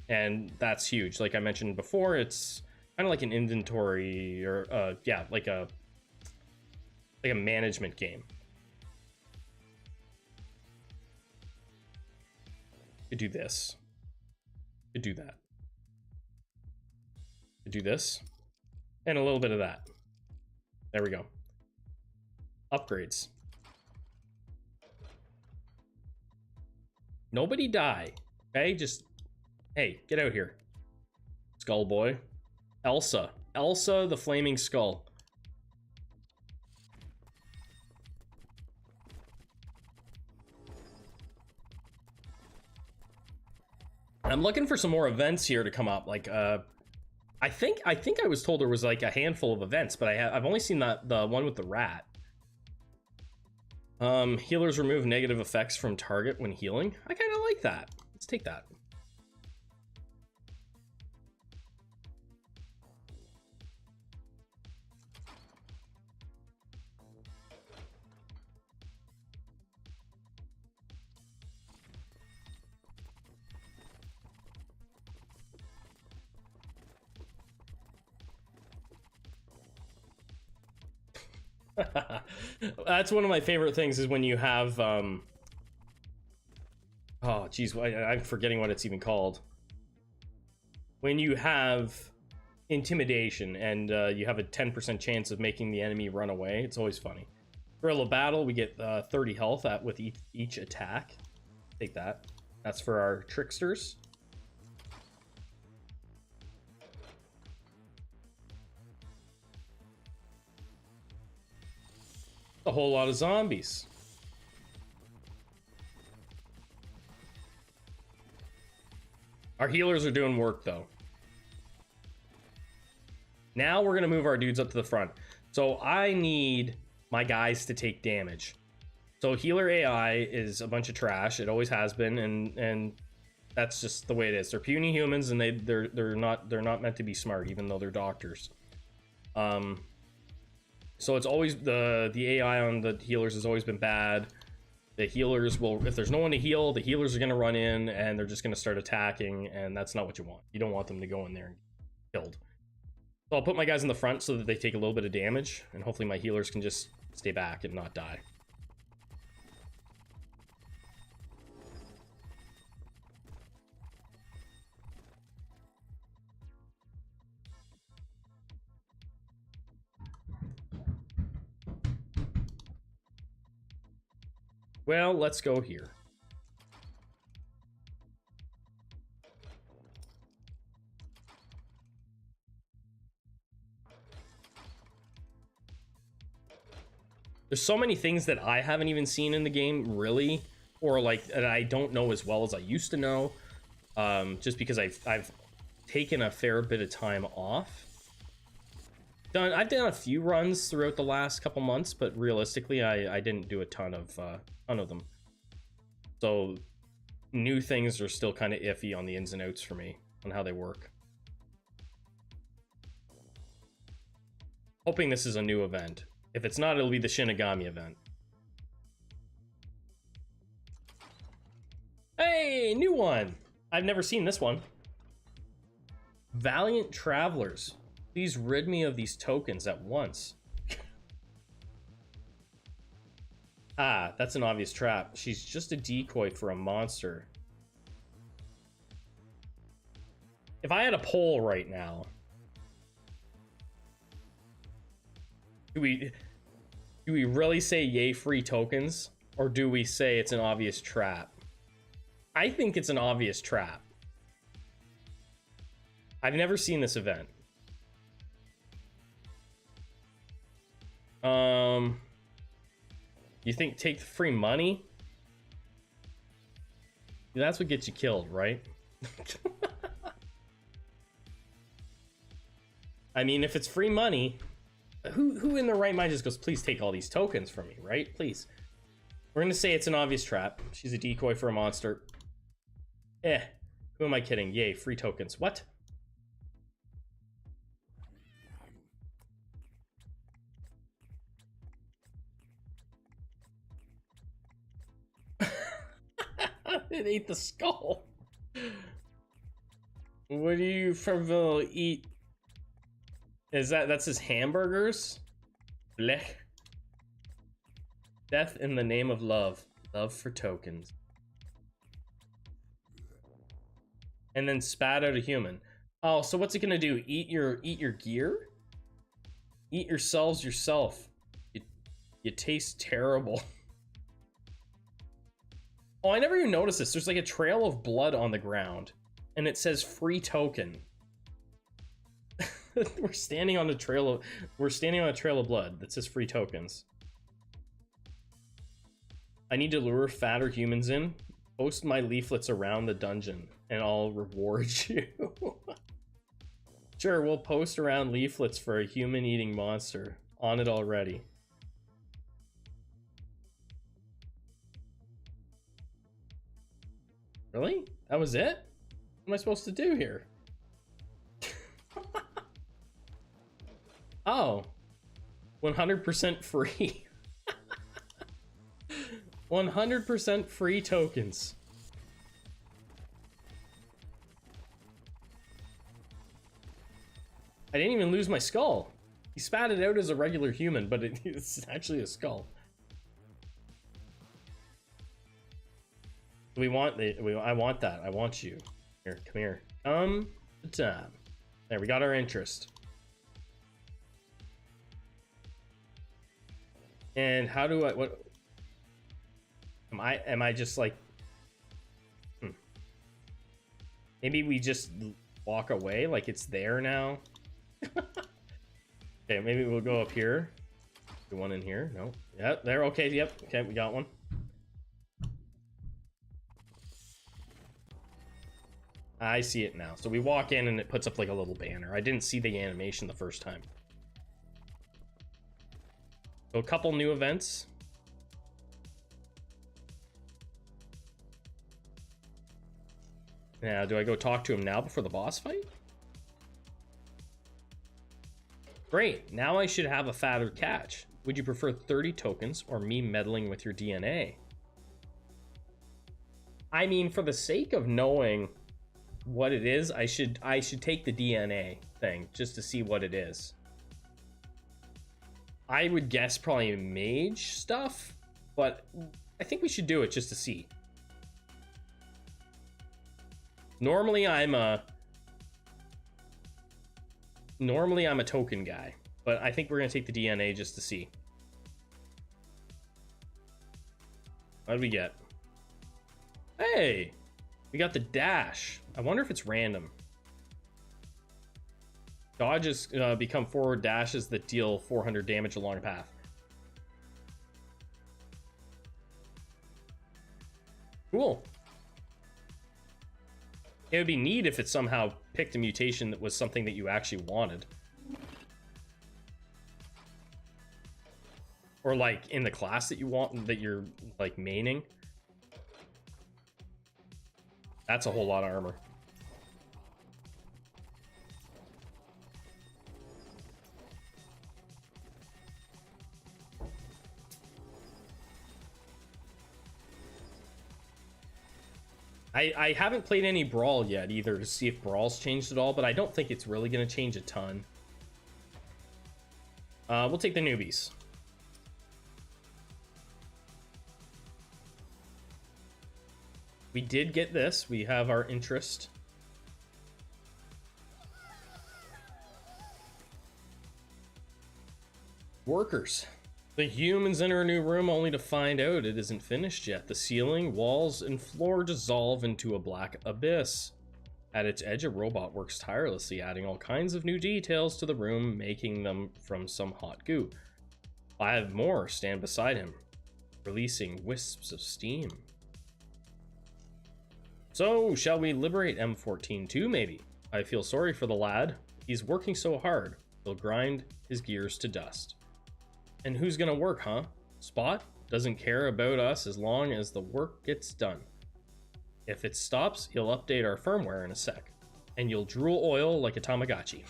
And that's huge. Like I mentioned before, it's kind of like an inventory, or yeah, like a management game. Could do this. Could do that. Could do this. And a little bit of that. There we go. Upgrades. Nobody die. Okay, just... Hey, get out here. Skull boy. Elsa. Elsa the Flaming Skull. I'm looking for some more events here to come up. Like, I think I was told there was like a handful of events, but I've only seen the one with the rat. Healers remove negative effects from target when healing. I kind of like that. Let's take that. That's one of my favorite things, is when you have oh geez, I'm forgetting what it's even called. When you have intimidation and you have a 10% chance of making the enemy run away, it's always funny. Guerrilla battle, we get 30 health with each attack. Take that. That's for our tricksters. A whole lot of zombies. Our healers are doing work though. Now we're gonna move our dudes up to the front. So I need my guys to take damage. So healer AI is a bunch of trash. It always has been, and that's just the way it is. They're puny humans, and they're not meant to be smart, even though they're doctors. So it's always the AI on the healers has always been bad. The healers will, if there's no one to heal, the healers are gonna run in and they're just gonna start attacking, and that's not what you want. You don't want them to go in there and get killed. So I'll put my guys in the front so that they take a little bit of damage, and hopefully my healers can just stay back and not die. Well, let's go here. There's so many things that I haven't even seen in the game, really, or like that I don't know as well as I used to know, just because I've taken a fair bit of time off. I've done a few runs throughout the last couple months, but realistically, I didn't do a ton of them. So new things are still kind of iffy on the ins and outs for me on how they work. Hoping this is a new event. If it's not, it'll be the Shinigami event. Hey, new one! I've never seen this one. Valiant Travelers. Please rid me of these tokens at once. Ah, that's an obvious trap. She's just a decoy for a monster. If I had a poll right now, do we really say yay free tokens, or do we say it's an obvious trap? I think it's an obvious trap. I've never seen this event. You think take the free money? That's what gets you killed, right? I mean, if it's free money, who in their right mind just goes, please take all these tokens from me, right? Please. We're gonna say it's an obvious trap. She's a decoy for a monster. Who am I kidding? Yay, free tokens. What? It ate the skull. What do you from eat? That's his hamburgers? Blech. Death in the name of love. Love for tokens. And then spat out a human. Oh, so what's it gonna do? Eat your gear? Eat yourselves yourself. You taste terrible. Oh, I never even noticed this. There's like a trail of blood on the ground, and it says free token. We're standing on a trail of blood that says free tokens. I need to lure fatter humans in. Post my leaflets around the dungeon, and I'll reward you. Sure, we'll post around leaflets for a human-eating monster. On it already. Really? That was it? What am I supposed to do here? Oh. 100% free. 100% free tokens. I didn't even lose my skull. He spat it out as a regular human, but it's actually a skull. I want that. I want you. Here, come here. Come to time. There, we got our interest. And how do I, what? Am I just like, Maybe we just walk away like it's there now. Okay, maybe we'll go up here. Do one in here? No. Yeah, there. Okay, yep. Okay, we got one. I see it now. So we walk in and it puts up like a little banner. I didn't see the animation the first time. So a couple new events. Now, do I go talk to him now before the boss fight? Great. Now I should have a fatter catch. Would you prefer 30 tokens or me meddling with your DNA? I mean, for the sake of knowing what it is, I should take the DNA thing just to see what it is. I would guess probably mage stuff, but I think we should do it just to see. Normally I'm a token guy, but I think we're gonna take the DNA just to see. What do we get? Hey, we got the dash. I wonder if it's random. Dodges become forward dashes that deal 400 damage along a path. Cool. It would be neat if it somehow picked a mutation that was something that you actually wanted. Or like in the class that you want, that you're like maining. That's a whole lot of armor. I haven't played any Brawl yet either to see if Brawl's changed at all, but I don't think it's really going to change a ton. We'll take the newbies. We did get this. We have our interest. Workers. The humans enter a new room only to find out it isn't finished yet. The ceiling, walls, and floor dissolve into a black abyss. At its edge, a robot works tirelessly, adding all kinds of new details to the room, making them from some hot goo. 5 more stand beside him, releasing wisps of steam. So, shall we liberate M14 too, maybe? I feel sorry for the lad. He's working so hard, he'll grind his gears to dust. And who's gonna work, huh? Spot doesn't care about us as long as the work gets done. If it stops, he'll update our firmware in a sec, and you'll drool oil like a Tamagotchi.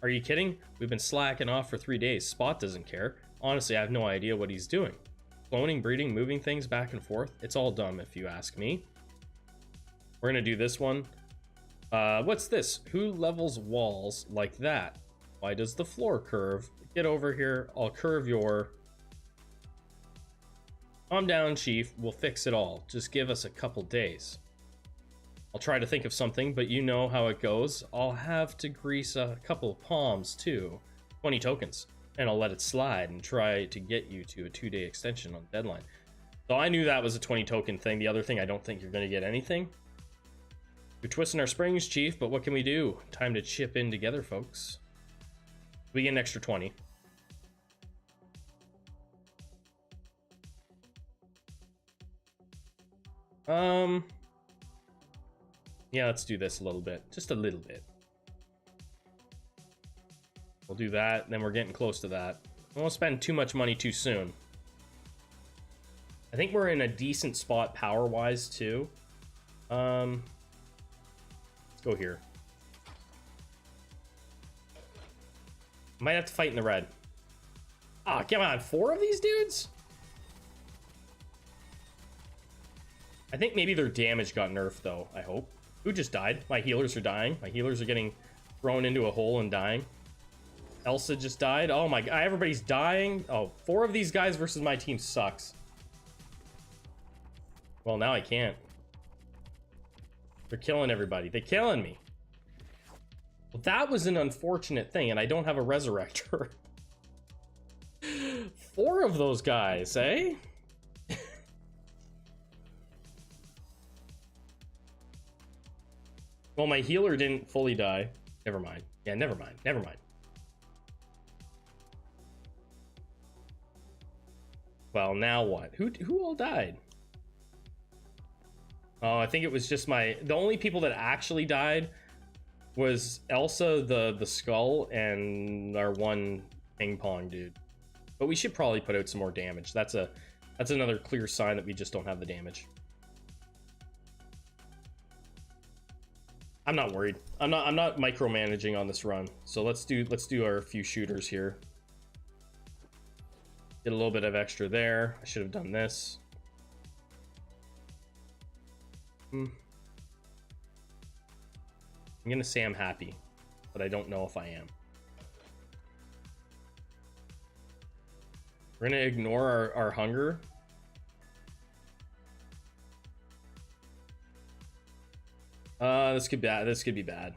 Are you kidding? We've been slacking off for 3 days. Spot doesn't care. Honestly, I have no idea what he's doing. Cloning, breeding, moving things back and forth. It's all dumb if you ask me. We're gonna do this one. What's this? Who levels walls like that? Why does the floor curve? Get over here. I'll curve your... Calm down, Chief. We'll fix it all. Just give us a couple days. I'll try to think of something, but you know how it goes. I'll have to grease a couple of palms, too. 20 tokens. And I'll let it slide and try to get you to a 2-day extension on deadline. So I knew that was a 20 token thing. The other thing, I don't think you're going to get anything. You're twisting our springs, Chief, but what can we do? Time to chip in together, folks. We get an extra 20. Yeah, let's do this a little bit. Just a little bit. We'll do that, then we're getting close to that. I won't spend too much money too soon. I think we're in a decent spot power-wise, too. Let's go here. Might have to fight in the red. Ah, come on, 4 of these dudes? I think maybe their damage got nerfed, though, I hope. Who just died? My healers are dying. My healers are getting thrown into a hole and dying. Elsa just died. Oh my god, everybody's dying. Oh, 4 of these guys versus my team sucks. Well, now I can't. They're killing everybody. They're killing me. Well, that was an unfortunate thing, and I don't have a resurrector. 4 of those guys, eh? Well, my healer didn't fully die. Never mind. Yeah, never mind. Never mind. Well, now what? Who all died? Oh, I think it was just the only people that actually died was Elsa, the skull, and our one ping pong dude. But we should probably put out some more damage. That's another clear sign that we just don't have the damage. I'm not worried. I'm not micromanaging on this run. So let's do our few shooters here. Get a little bit of extra there. I should have done this. I'm gonna say I'm happy, but I don't know if I am. We're gonna ignore our hunger. This could be bad. This could be bad.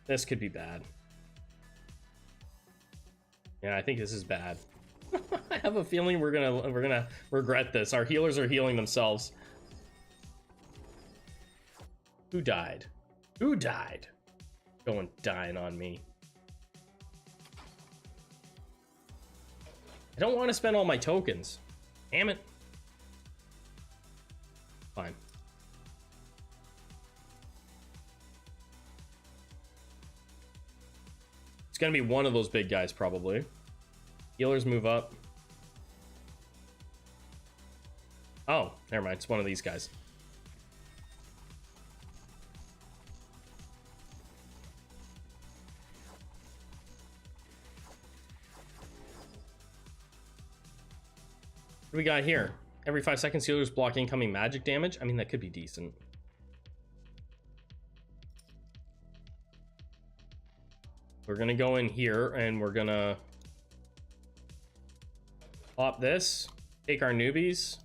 This could be bad. Yeah, I think this is bad. I have a feeling we're gonna regret this. Our healers are healing themselves. Who died? Who died? Going dying on me. I don't want to spend all my tokens. Damn it. Fine. It's gonna be one of those big guys probably. Healers move up. Oh, never mind. It's one of these guys. What do we got here? Every 5 seconds, healers block incoming magic damage. I mean, that could be decent. We're gonna go in here and we're gonna pop this, take our newbies,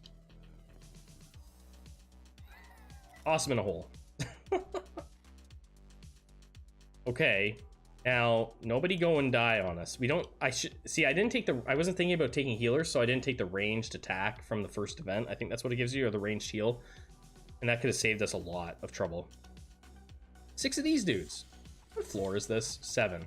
toss them in a hole. Okay, now nobody go and die on us. We don't. I should see. I didn't take the. I wasn't thinking about taking healers, so I didn't take the ranged attack from the first event. I think that's what it gives you, or the ranged heal, and that could have saved us a lot of trouble. 6 of these dudes. What floor is this? 7.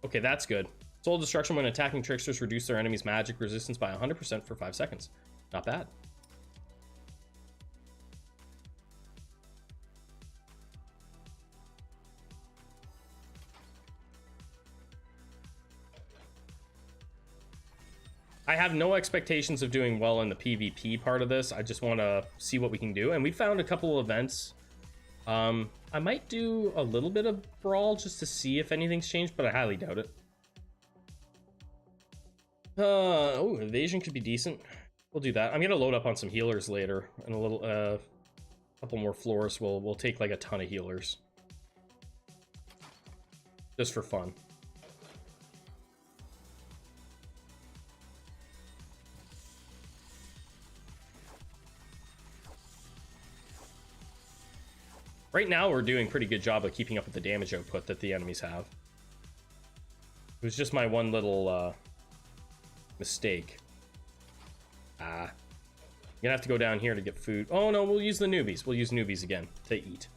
Okay, that's good. Soul Destruction when attacking tricksters reduce their enemy's magic resistance by 100% for 5 seconds. Not bad. I have no expectations of doing well in the PvP part of this. I just want to see what we can do. And we found a couple of events. I might do a little bit of Brawl just to see if anything's changed, but I highly doubt it. Oh, Evasion could be decent. We'll do that. I'm gonna load up on some healers later, and a little, couple more floors. We'll take like a ton of healers, just for fun. Right now, we're doing a pretty good job of keeping up with the damage output that the enemies have. It was just my one little mistake. I'm gonna have to go down here to get food. Oh no, we'll use the newbies. We'll use newbies again to eat.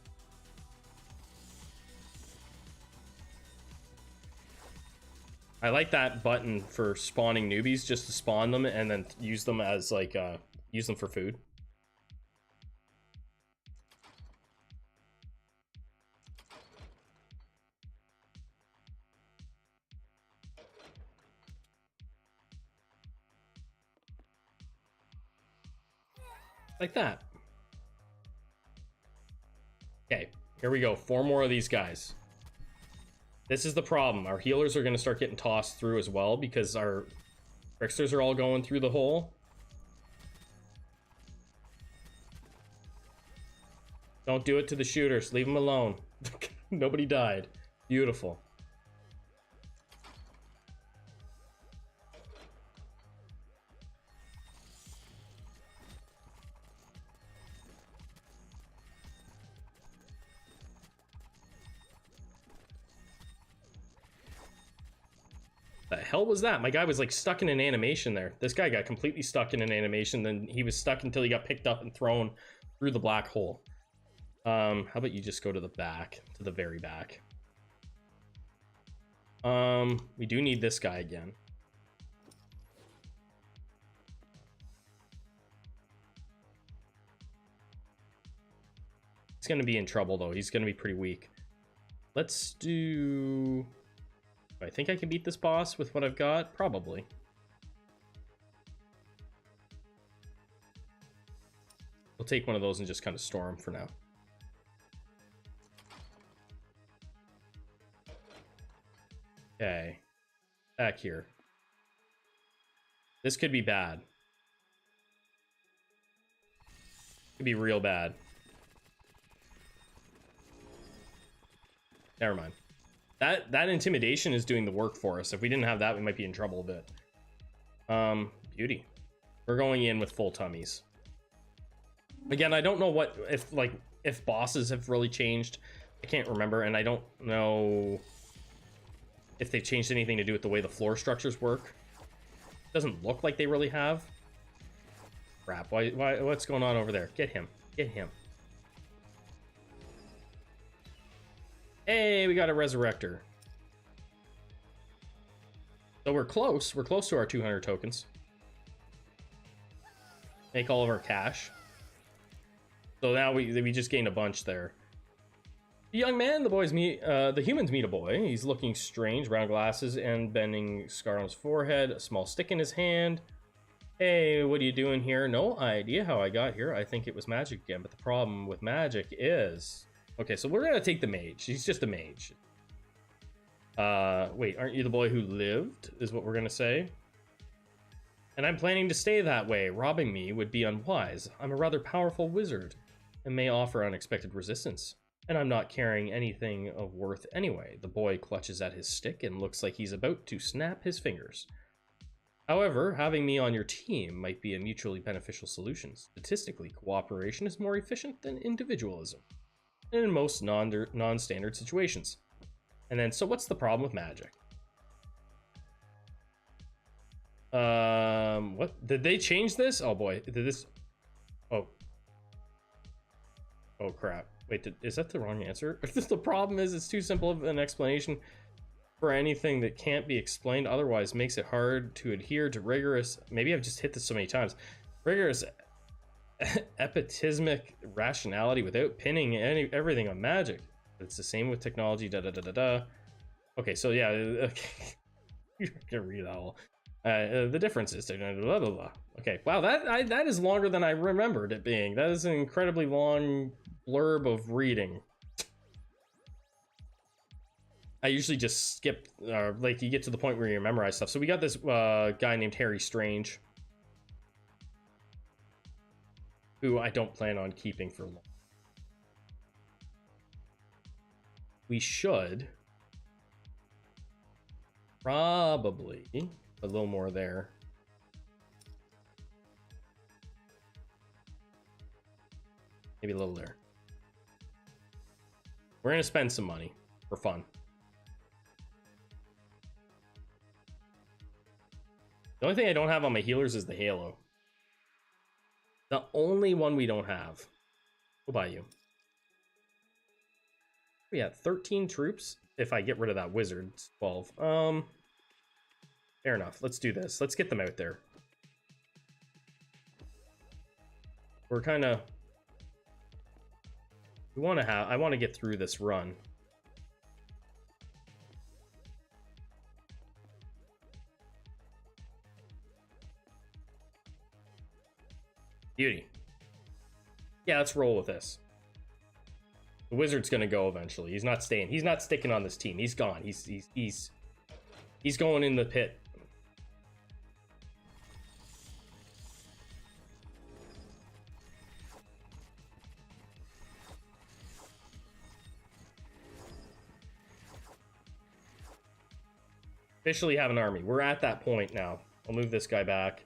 I like that button for spawning newbies, just to spawn them and then use them as like use them for food. Like that. Okay, here we go. 4 more of these guys. This is the problem. Our healers are going to start getting tossed through as well because our tricksters are all going through the hole. Don't do it to the shooters. Leave them alone. Nobody died. Beautiful. The hell was that? My guy was like stuck in an animation there. This guy got completely stuck in an animation, then he was stuck until he got picked up and thrown through the black hole. How about you just go to the back, to the very back. We do need this guy again. He's gonna be in trouble though. He's gonna be pretty weak. Let's do... I think I can beat this boss with what I've got? Probably. We'll take one of those and just kind of storm for now. Okay. Back here. This could be bad. Could be real bad. Never mind. That intimidation is doing the work for us. If we didn't have that, we might be in trouble a bit. Beauty. We're going in with full tummies. Again, I don't know what if bosses have really changed. I can't remember, and I don't know if they've changed anything to do with the way the floor structures work. Doesn't look like they really have. Crap. Why what's going on over there? Get him. Get him. Hey, we got a resurrector. So we're close. We're close to our 200 tokens. Make all of our cash. So now we just gained a bunch there. The young man, the humans meet a boy. He's looking strange, brown glasses and bending scar on his forehead, a small stick in his hand. Hey, what are you doing here? No idea how I got here. I think it was magic again, but the problem with magic is... Okay, so we're gonna take the mage. He's just a mage. Wait, aren't you the boy who lived, is what we're gonna say? And I'm planning to stay that way. Robbing me would be unwise. I'm a rather powerful wizard and may offer unexpected resistance. And I'm not carrying anything of worth anyway. The boy clutches at his stick and looks like he's about to snap his fingers. However, having me on your team might be a mutually beneficial solution. Statistically, cooperation is more efficient than individualism. And in most non-standard situations. And then, so what's the problem with magic? What? Did they change this? Oh boy, did this... Oh. Oh crap. Wait, is that the wrong answer? The problem is it's too simple of an explanation for anything that can't be explained otherwise makes it hard to adhere to rigorous... Maybe I've just hit this so many times. Rigorous epitismic rationality without pinning everything on magic. It's the same with technology. Okay, so yeah, okay. You can read that all. The difference is blah blah blah. Okay, wow, that is longer than I remembered it being. That is an incredibly long blurb of reading. I usually just skip, like you get to the point where you memorize stuff. So we got this guy named Harry Strange, who I don't plan on keeping for long. We should probably a little more there. Maybe a little there. We're gonna spend some money for fun. The only thing I don't have on my healers is the Halo. The only one we don't have. We'll buy you. We have 13 troops. If I get rid of that wizard, it's 12. Fair enough. Let's do this. Let's get them out there. We're kind of... We want to have... I want to get through this run. Beauty. Yeah, let's roll with this. The wizard's gonna go eventually. He's not staying. He's not sticking on this team. He's gone. He's going in the pit. Officially have an army. We're at that point now. I'll move this guy back.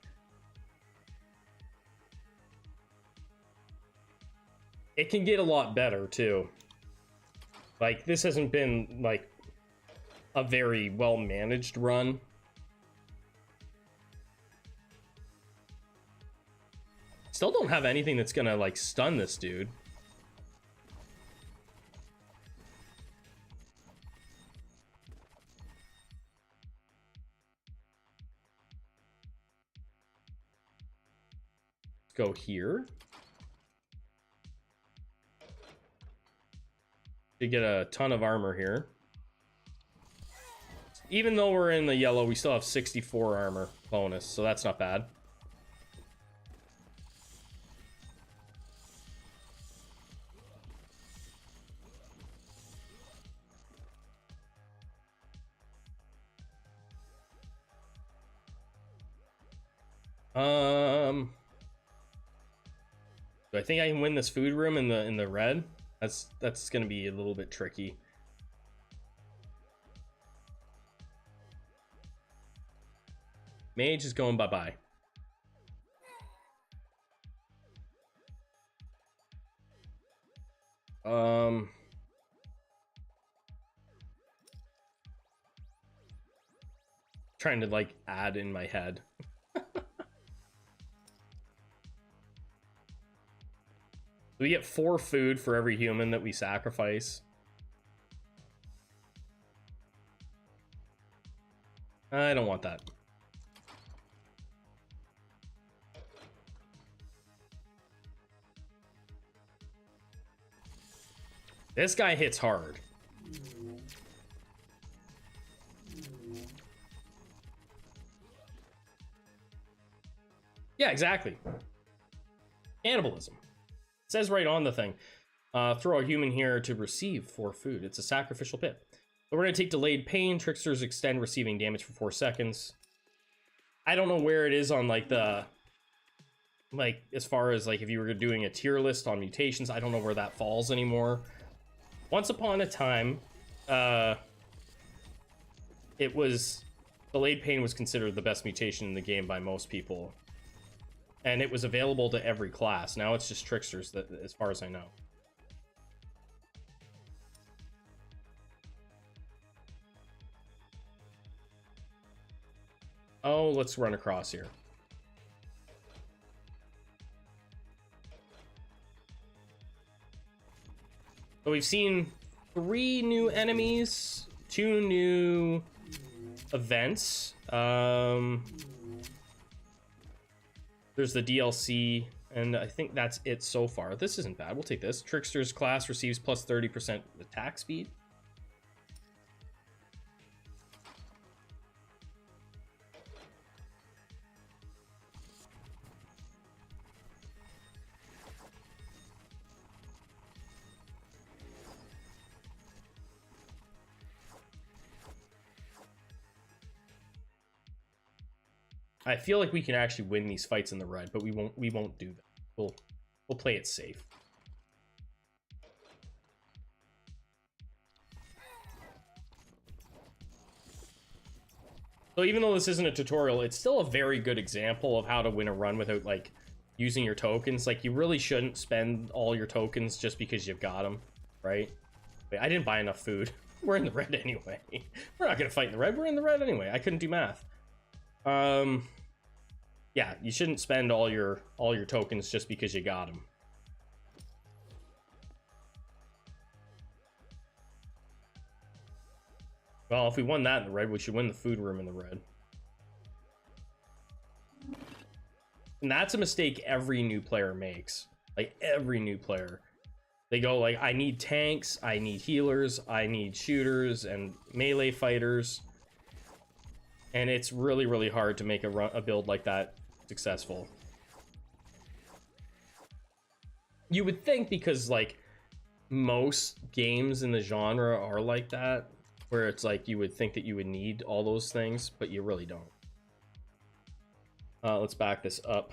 It can get a lot better too. Like, this hasn't been like a very well managed run. Still don't have anything that's gonna like stun this dude. Let's go here. To get a ton of armor here. Even though we're in the yellow, we still have 64 armor bonus, so that's not bad. Do I think I can win this food room in the red? That's gonna be a little bit tricky. Mage is going bye-bye. Trying to like add in my head. We get 4 food for every human that we sacrifice. I don't want that. This guy hits hard. Yeah, exactly. Cannibalism. It says right on the thing. Throw a human here to receive 4 food. It's a sacrificial pit. But we're going to take delayed pain. Tricksters extend receiving damage for 4 seconds. I don't know where it is on like the... Like, as far as like if you were doing a tier list on mutations, I don't know where that falls anymore. Once upon a time, it was... Delayed pain was considered the best mutation in the game by most people. And it was available to every class. Now it's just Tricksters, that, as far as I know. Oh, let's run across here. So we've seen 3 new enemies, 2 new events. There's the DLC, and I think that's it so far. This isn't bad. We'll take this. Trickster's class receives plus 30% attack speed. I feel like we can actually win these fights in the red, but we won't do that. We'll play it safe. So even though this isn't a tutorial, it's still a very good example of how to win a run without like using your tokens. Like, you really shouldn't spend all your tokens just because you've got them, right? Wait, I didn't buy enough food. We're in the red anyway. We're not gonna fight in the red. We're in the red anyway. I couldn't do math. Yeah, you shouldn't spend all your tokens just because you got them. Well, if we won that in the red, we should win the food room in the red. And that's a mistake every new player makes. Like, every new player. They go like, I need tanks, I need healers, I need shooters and melee fighters. And it's really, really hard to make a build like that successful. You would think, because like most games in the genre are like that, where it's like you would think that you would need all those things, but you really don't. Let's back this up.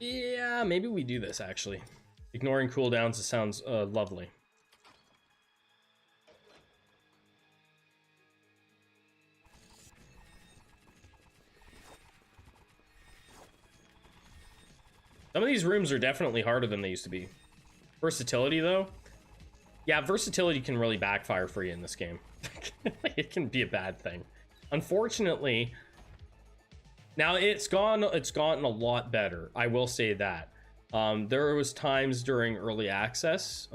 Yeah, maybe we do this, actually. Ignoring cooldowns, it sounds lovely. Some of these rooms are definitely harder than they used to be. Versatility, though. Yeah, versatility can really backfire for you in this game. It can be a bad thing. Unfortunately, now it's gotten a lot better. I will say that. There was times during early access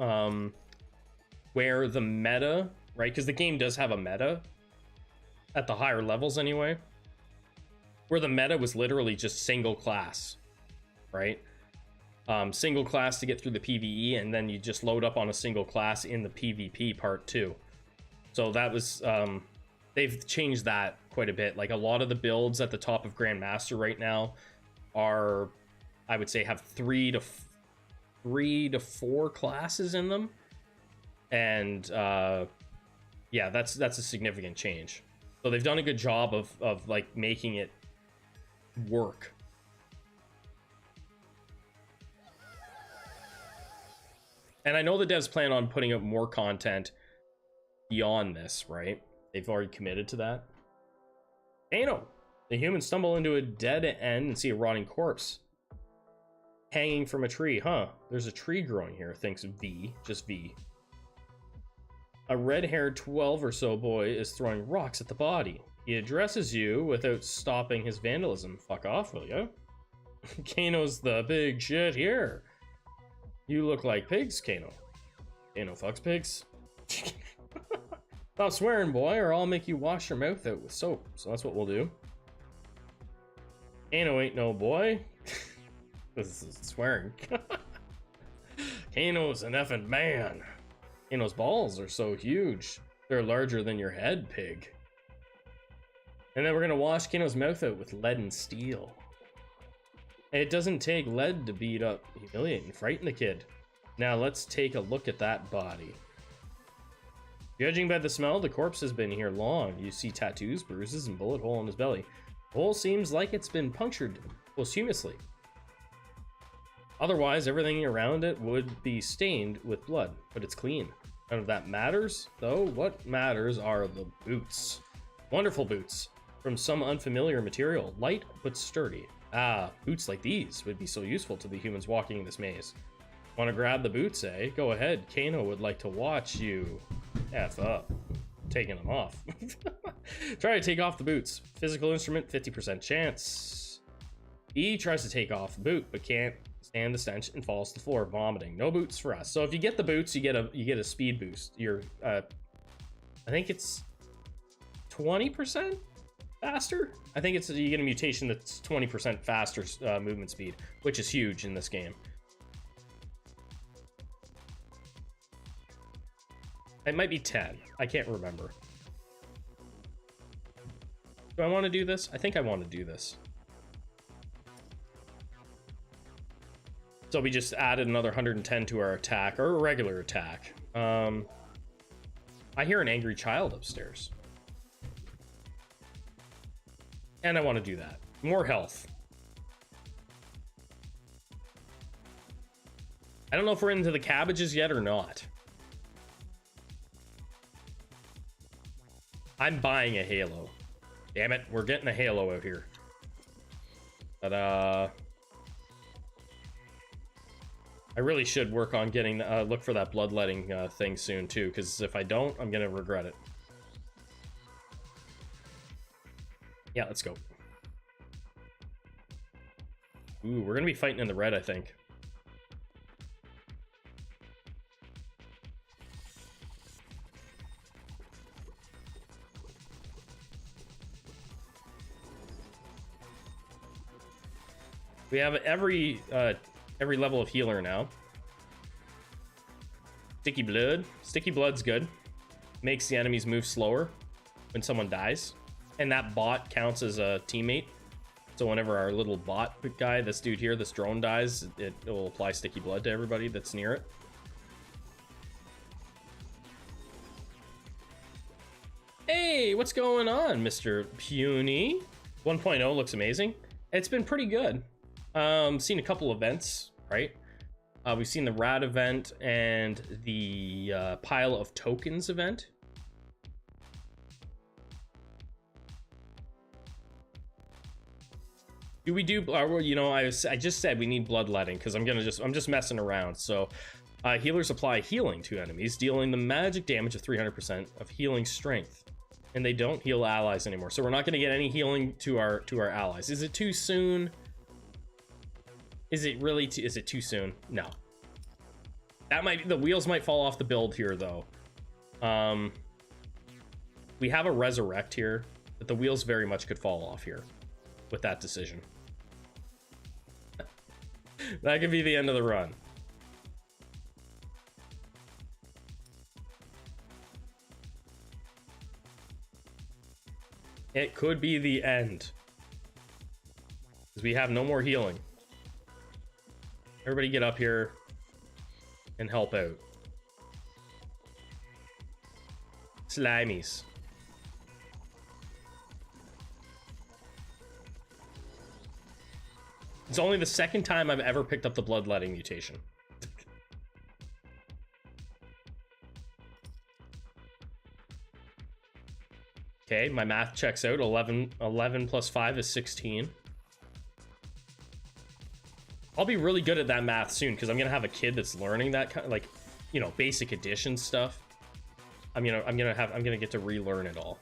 where the meta, right? Because the game does have a meta at the higher levels anyway, where the meta was literally just single class, right? Single class to get through the PvE, and then you just load up on a single class in the PvP part 2. So that was they've changed that quite a bit. Like a lot of the builds at the top of Grandmaster right now are, I would say, have 3 to 4 classes in them, and yeah, that's a significant change. So they've done a good job of like making it work. And I know the devs plan on putting up more content beyond this, right? They've already committed to that. Kano, the humans stumble into a dead end and see a rotting corpse hanging from a tree. Huh, there's a tree growing here, thinks V, just V. A red-haired 12 or so boy is throwing rocks at the body. He addresses you without stopping his vandalism. Fuck off, will ya? Kano's the big shit here. You look like pigs, Kano. Kano fucks pigs. Stop swearing, boy, or I'll make you wash your mouth out with soap. So that's what we'll do. Kano ain't no boy. This is swearing. Kano's an effing man. Kano's balls are so huge. They're larger than your head, pig. And then we're gonna wash Kano's mouth out with lead and steel. It doesn't take lead to beat up, humiliate, and frighten the kid. Now let's take a look at that body. Judging by the smell, the corpse has been here long. You see tattoos, bruises, and bullet hole in his belly. The hole seems like it's been punctured posthumously. Otherwise, everything around it would be stained with blood, but it's clean. None of that matters, though. What matters are the boots. Wonderful boots, from some unfamiliar material, light but sturdy. Ah, boots like these would be so useful to the humans walking in this maze. Want to grab the boots, eh? Go ahead, Kano would like to watch you F up. Taking them off. Try to take off the boots. Physical instrument, 50% chance. E tries to take off the boot, but can't stand the stench and falls to the floor, vomiting. No boots for us. So if you get the boots, you get a speed boost. You're I think it's 20% faster. I think it's you get a mutation that's 20% faster movement speed, which is huge in this game. It might be 10. I can't remember. Do I want to do this? I think I want to do this. So we just added another 110 to our attack, or a regular attack. I hear an angry child upstairs. And I want to do that. More health. I don't know if we're into the cabbages yet or not. I'm buying a Halo. Damn it, we're getting a Halo out here. But, I really should work on getting, look for that bloodletting thing soon, too, because if I don't, I'm gonna regret it. Yeah, let's go. Ooh, we're gonna be fighting in the red, I think. We have every level of healer now. Sticky blood. Sticky blood's good. Makes the enemies move slower when someone dies. And that bot counts as a teammate. So whenever our little bot guy, this dude here, this drone dies, it will apply sticky blood to everybody that's near it. Hey, what's going on, Mr. Puny? 1.0 looks amazing. It's been pretty good. Seen a couple events, right? We've seen the rad event and the pile of tokens event. Do we do, you know, I just said we need bloodletting because I'm just messing around. So healers apply healing to enemies, dealing the magic damage of 300% of healing strength. And they don't heal allies anymore. So we're not going to get any healing to our allies. Is it too soon? Is it really is it too soon? No. That might, the wheels might fall off the build here though. We have a resurrect here, but the wheels very much could fall off here with that decision. That could be the end of the run. It could be the end. Because we have no more healing. Everybody get up here and help out. Slimies. It's only the second time I've ever picked up the bloodletting mutation. Okay, my math checks out. 11 plus 5 is 16. I'll be really good at that math soon because I'm gonna have a kid that's learning that kind of, like, you know, basic addition stuff. I'm gonna get to relearn it all.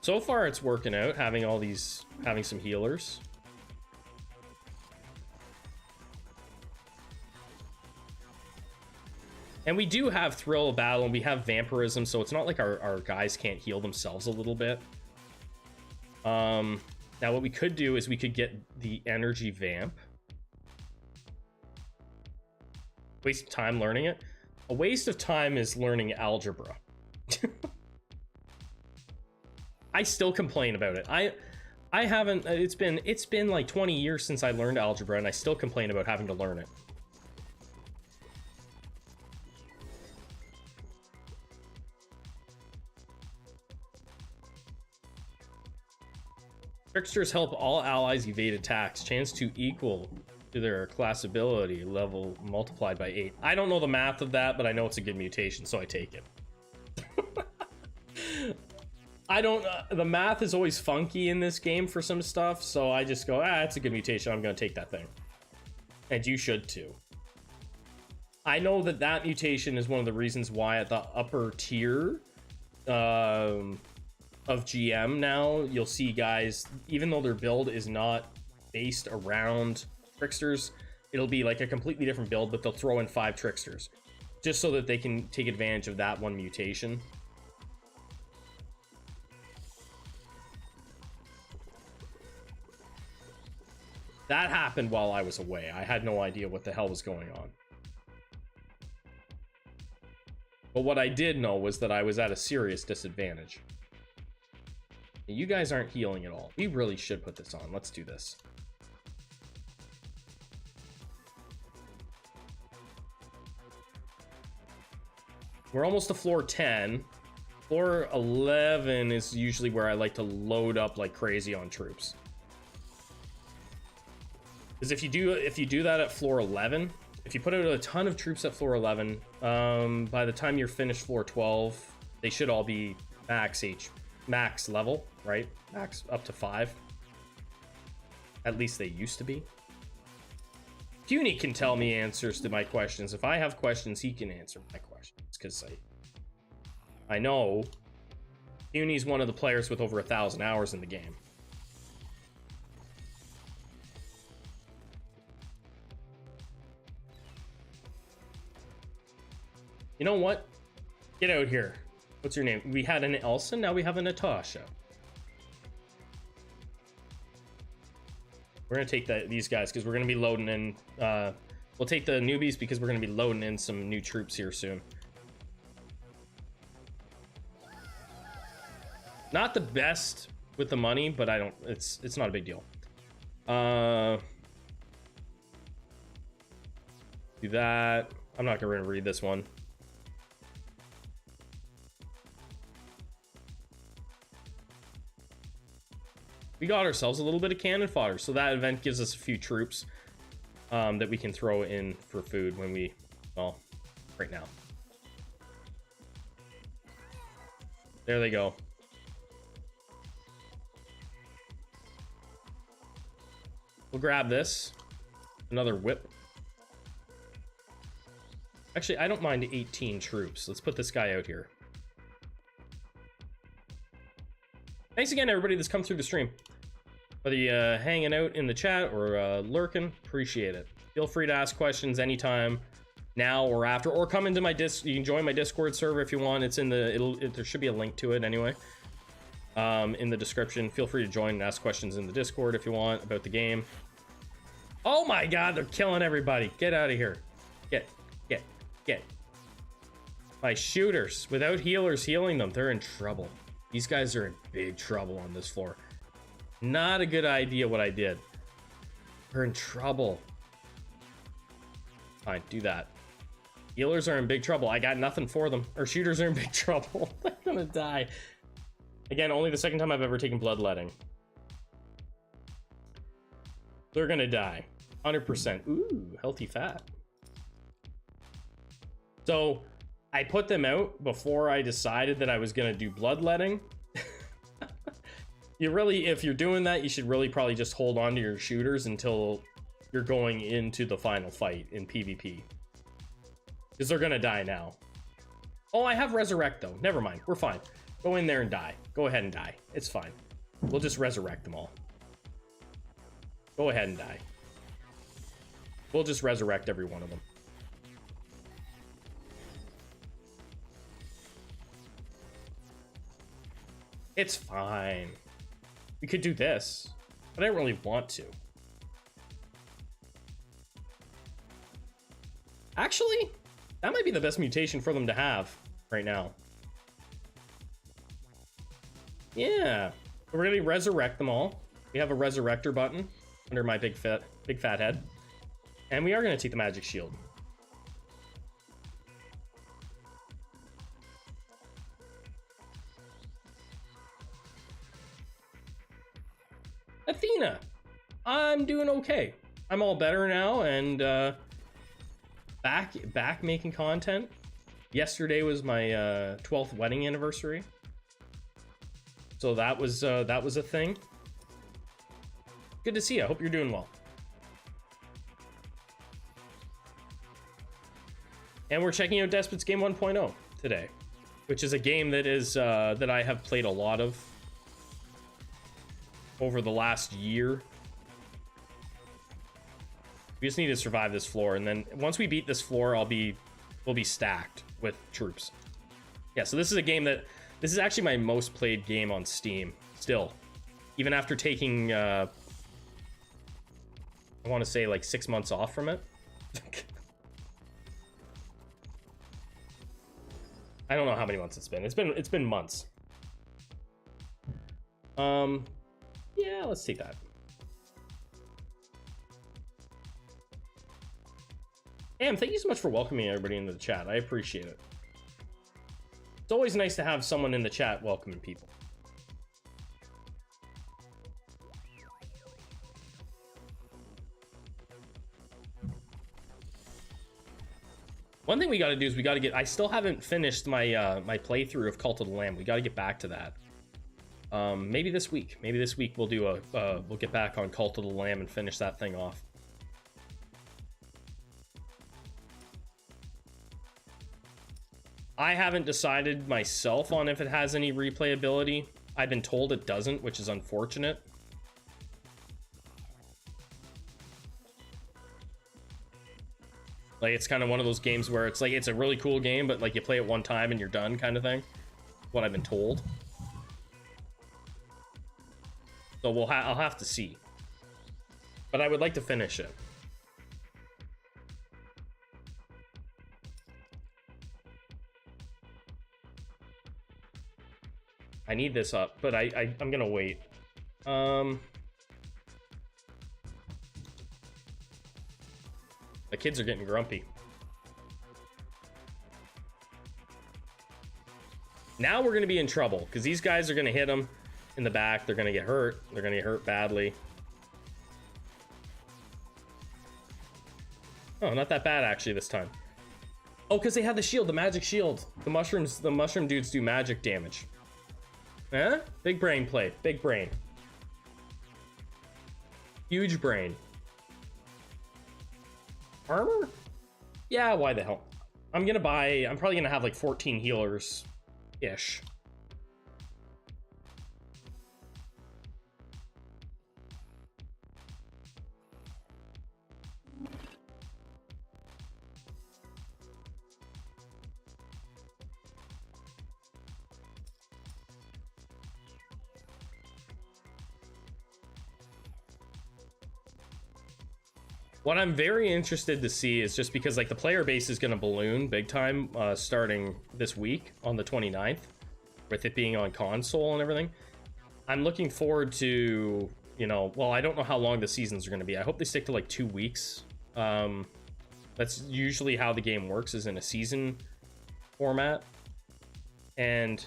So far it's working out, having some healers. And we do have Thrill of Battle, and we have Vampirism, so it's not like our guys can't heal themselves a little bit. Now what we could do is we could get the Energy Vamp. Waste of time learning it. A waste of time is learning algebra. I still complain about it. I haven't, it's been like 20 years since I learned algebra, and I still complain about having to learn it. Tricksters help all allies evade attacks. Chance to equal to their class ability level multiplied by 8. I don't know the math of that, but I know it's a good mutation, so I take it. I don't, the math is always funky in this game for some stuff, so I just go, it's a good mutation, I'm gonna take that thing. And you should too. I know that that mutation is one of the reasons why at the upper tier of GM now, you'll see guys, even though their build is not based around Tricksters, it'll be like a completely different build, but they'll throw in 5 Tricksters just so that they can take advantage of that one mutation. That happened while I was away. I had no idea what the hell was going on. But what I did know was that I was at a serious disadvantage. You guys aren't healing at all. We really should put this on. Let's do this. We're almost to floor 10. Floor 11 is usually where I like to load up like crazy on troops. Because if you do that at floor 11, if you put out a ton of troops at floor 11, by the time you're finished floor 12, they should all be max level, right? Max up to 5. At least they used to be. Puny can tell me answers to my questions. If I have questions, he can answer my questions. Because I know Puny's one of the players with over 1,000 hours in the game. You know what? Get out here. What's your name? We had an Elsa, now we have a Natasha. We're gonna take these guys because we're gonna be loading in. We'll take the newbies because we're gonna be loading in some new troops here soon. Not the best with the money, but I don't. It's not a big deal. Do that. I'm not gonna read this one. We got ourselves a little bit of cannon fodder, so that event gives us a few troops that we can throw in for food when we, well, right now. There they go. We'll grab this. Another whip. Actually, I don't mind 18 troops. Let's put this guy out here. Thanks again, everybody that's come through the stream. Whether you're hanging out in the chat or lurking, appreciate it. Feel free to ask questions anytime, now or after, or come into my you can join my Discord server if you want. It's in the, there should be a link to it anyway. In the description. Feel free to join and ask questions in the Discord if you want about the game. Oh my god, they're killing everybody. Get out of here. Get. My shooters, without healers healing them, they're in trouble. These guys are in big trouble on this floor. Not a good idea what I did. They're in trouble. Fine, do that. Healers are in big trouble. I got nothing for them. Or shooters are in big trouble. They're gonna die. Again, only the second time I've ever taken bloodletting. They're gonna die. 100%. Ooh, healthy fat. So, I put them out before I decided that I was gonna do bloodletting. You really, if you're doing that, you should really probably just hold on to your shooters until you're going into the final fight in PvP. Because they're gonna die now. Oh, I have resurrect though. Never mind, we're fine. Go in there and die. Go ahead and die. It's fine. We'll just resurrect them all. Go ahead and die. We'll just resurrect every one of them. It's fine. We could do this, but I don't really want to. Actually, that might be the best mutation for them to have right now. Yeah, we're gonna resurrect them all. We have a resurrector button under my big fat head, and we are gonna take the magic shield. Athena, I'm doing okay. I'm all better now, and back making content. Yesterday was my 12th wedding anniversary, so that was a thing. Good to see you. I hope you're doing well. And we're checking out Despots Game 1.0 today, which is a game that is that I have played a lot of over the last year. We just need to survive this floor, and then once we beat this floor, we'll be stacked with troops. Yeah, so this is a game that, this is actually my most played game on Steam still, even after taking I want to say like 6 months off from it. I don't know how many months it's been. It's been months. Yeah, let's take that. Am, thank you so much for welcoming everybody into the chat. I appreciate it. It's always nice to have someone in the chat welcoming people. One thing we got to do is we got to get, I still haven't finished my my playthrough of Cult of the Lamb. We got to get back to that. Maybe this week we'll do a we'll get back on Cult of the Lamb and finish that thing off. I haven't decided myself on if it has any replayability. I've been told it doesn't, which is unfortunate. Like, it's kind of one of those games where it's like, it's a really cool game, but like you play it one time and you're done kind of thing. What I've been told. So I'll have to see. But I would like to finish it. I need this up, but I'm gonna wait. The kids are getting grumpy. Now we're gonna be in trouble because these guys are gonna hit them in the back. They're gonna get hurt. They're gonna get hurt badly. Oh, not that bad actually this time. Oh, because they had the shield, the magic shield. The mushroom dudes do magic damage. Huh? Big brain play. Big brain. Huge brain. Armor? Yeah, why the hell? I'm probably gonna have like 14 healers-ish. What I'm very interested to see is just because like the player base is going to balloon big time starting this week on the 29th with it being on console and everything. I'm looking forward to, you know, well, I don't know how long the seasons are going to be. I hope they stick to like 2 weeks. That's usually how the game works, is in a season format. And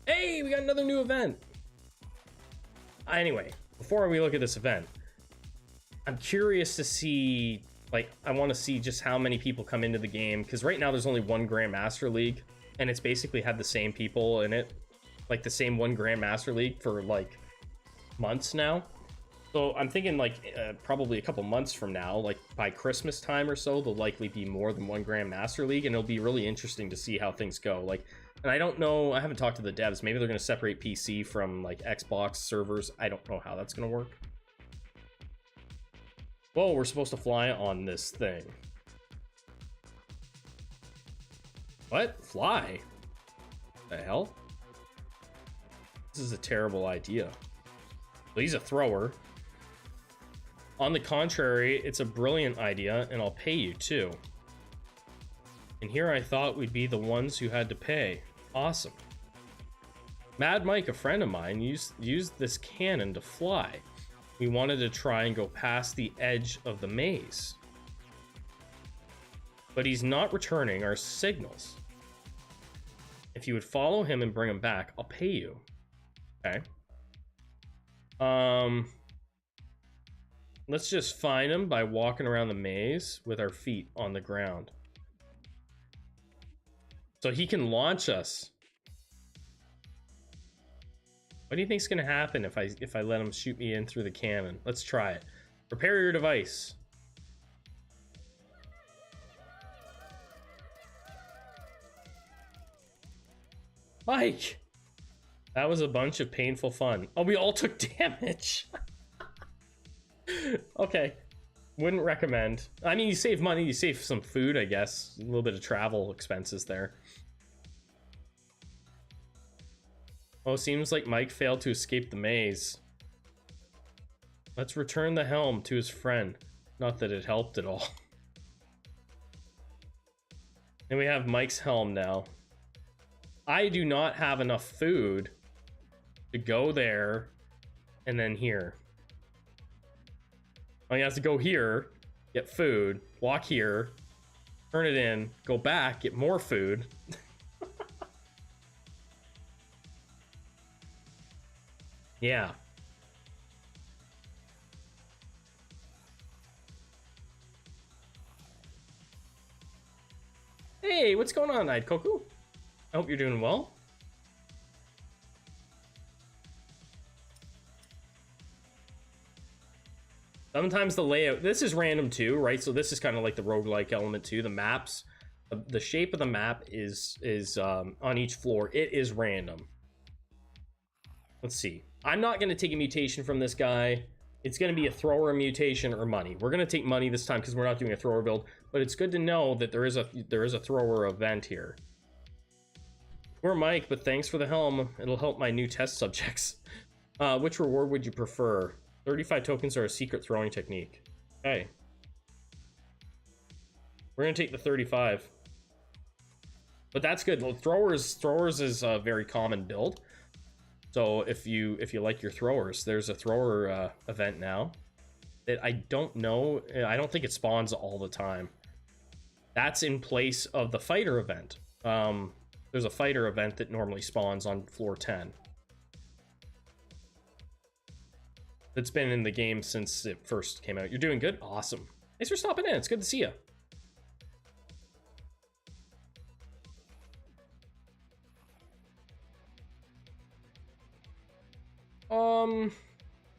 hey, we got another new event. Anyway, before we look at this event, I'm curious to see, like, I want to see just how many people come into the game, because right now there's only one Grandmaster League, and it's basically had the same people in it, like the same one Grandmaster League for like months now. So I'm thinking like probably a couple months from now, like by Christmas time or so, there'll likely be more than one Grandmaster League, and it'll be really interesting to see how things go. Like, and I don't know, I haven't talked to the devs. Maybe they're going to separate PC from like Xbox servers. I don't know how that's going to work. Whoa, we're supposed to fly on this thing. What? Fly? The hell? This is a terrible idea. Well, he's a thrower. On the contrary, it's a brilliant idea, and I'll pay you too. And here I thought we'd be the ones who had to pay. Awesome. Mad Mike, a friend of mine, used this cannon to fly. We wanted to try and go past the edge of the maze. But he's not returning our signals. If you would follow him and bring him back, I'll pay you. Okay. Let's just find him by walking around the maze with our feet on the ground. So he can launch us. What do you think's gonna happen if I let him shoot me in through the cannon? Let's try it. Prepare your device. Mike! That was a bunch of painful fun. Oh, we all took damage. Okay. Wouldn't recommend. I mean, you save money, you save some food, I guess. A little bit of travel expenses there. Oh, seems like Mike failed to escape the maze. Let's return the helm to his friend. Not that it helped at all. And we have Mike's helm now. I do not have enough food to go there and then here. Oh, he has to go here, get food, walk here, turn it in, go back, get more food. Yeah. Hey, what's going on, Night Koku? I hope you're doing well. Sometimes the layout, this is random too, right? So this is kind of like the roguelike element too. The maps, the shape of the map is on each floor. It is random. Let's see. I'm not going to take a mutation from this guy. It's going to be a thrower, mutation, or money. We're going to take money this time because we're not doing a thrower build, but it's good to know that there is a thrower event here. Poor Mike, but thanks for the helm. It'll help my new test subjects. Which reward would you prefer? 35 tokens are a secret throwing technique. Okay. We're going to take the 35. But that's good. Well, throwers is a very common build. So if you like your throwers, there's a thrower event now that I don't know. I don't think it spawns all the time. That's in place of the fighter event. There's a fighter event that normally spawns on floor 10. It's been in the game since it first came out. You're doing good? Awesome. Thanks for stopping in. It's good to see you.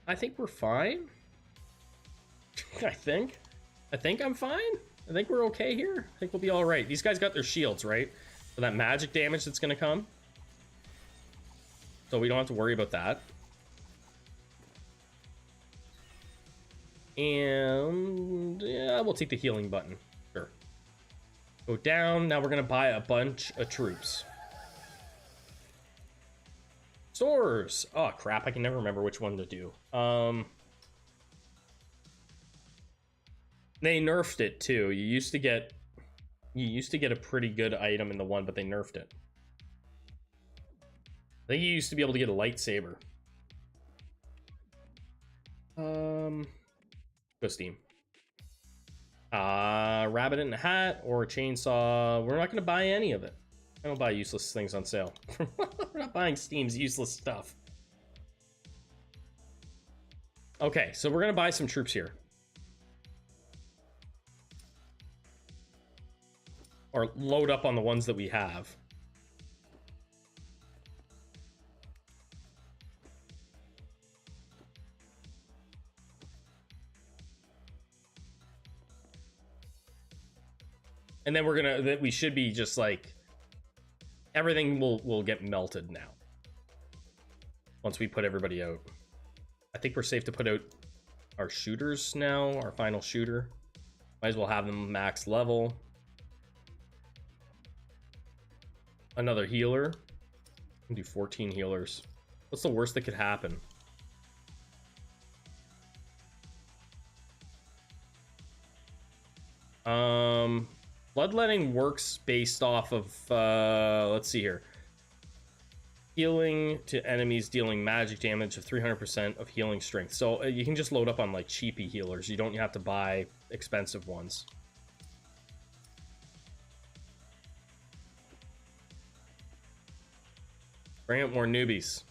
I think we're fine. I think I'm fine. I think we're okay here. I think we'll be all right. These guys got their shields, right? For that magic damage that's gonna come. So we don't have to worry about that. And yeah, we'll take the healing button. Sure. Go down. Now we're gonna buy a bunch of troops. Stores. Oh crap, I can never remember which one to do. They nerfed it too. You used to get a pretty good item in the one, but they nerfed it. I think you used to be able to get a lightsaber. Go Steam. Rabbit in a hat or a chainsaw. We're not gonna buy any of it. I don't buy useless things on sale. We're not buying Steam's useless stuff. Okay, so we're gonna buy some troops here. Or load up on the ones that we have. And then we should be just like, everything will get melted now. Once we put everybody out. I think we're safe to put out our shooters now, our final shooter. Might as well have them max level. Another healer. We'll do 14 healers. What's the worst that could happen? Bloodletting works based off of, let's see here. Healing to enemies dealing magic damage of 300% of healing strength. So you can just load up on like cheapy healers. You don't have to buy expensive ones. Bring up more newbies.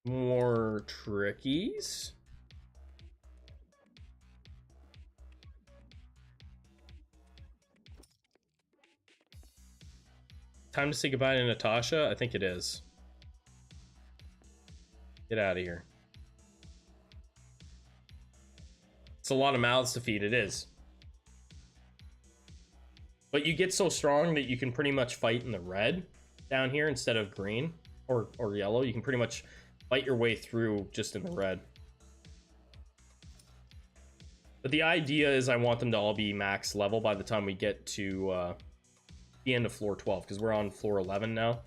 More trickies. Time to say goodbye to Natasha? I think it is. Get out of here. It's a lot of mouths to feed, it is. But you get so strong that you can pretty much fight in the red down here instead of green or yellow. You can pretty much fight your way through just in the red. But the idea is I want them to all be max level by the time we get to the end of floor 12, because we're on floor 11 now.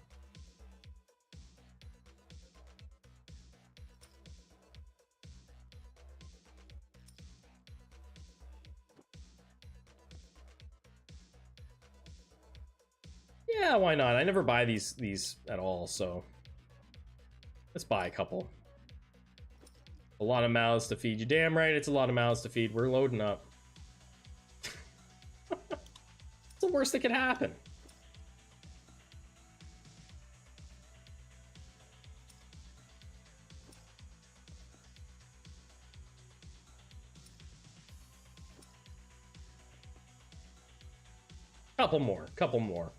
Yeah, why not? I never buy these at all, so let's buy a couple. A lot of mouths to feed. You damn right it's a lot of mouths to feed. We're loading up. It's the worst that could happen. Couple more.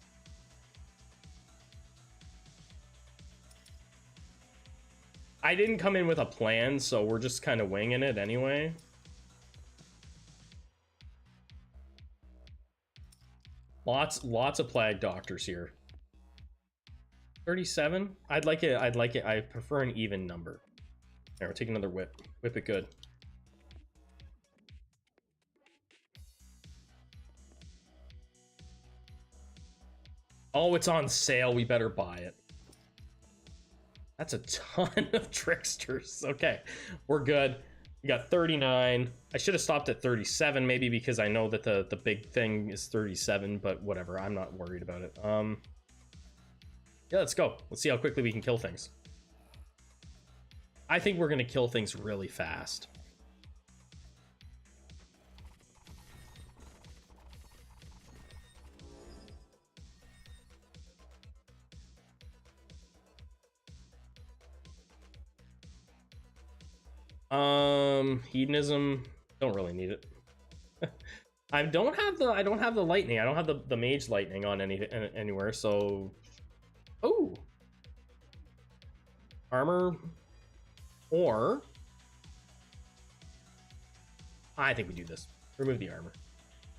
I didn't come in with a plan, so we're just kind of winging it anyway. Lots of plague doctors here. 37? I'd like it. I prefer an even number. There, we'll take another whip. Whip it good. Oh, it's on sale. We better buy it. That's a ton of tricksters. Okay, we're good. We got 39. I should have stopped at 37 maybe, because I know that the big thing is 37, but whatever. I'm not worried about it. Yeah, let's go. Let's see how quickly we can kill things. I think we're gonna kill things really fast. Hedonism, don't really need it. I don't have the lightning. I don't have the mage lightning on anywhere, so oh, armor, or I think we do this. Remove the armor.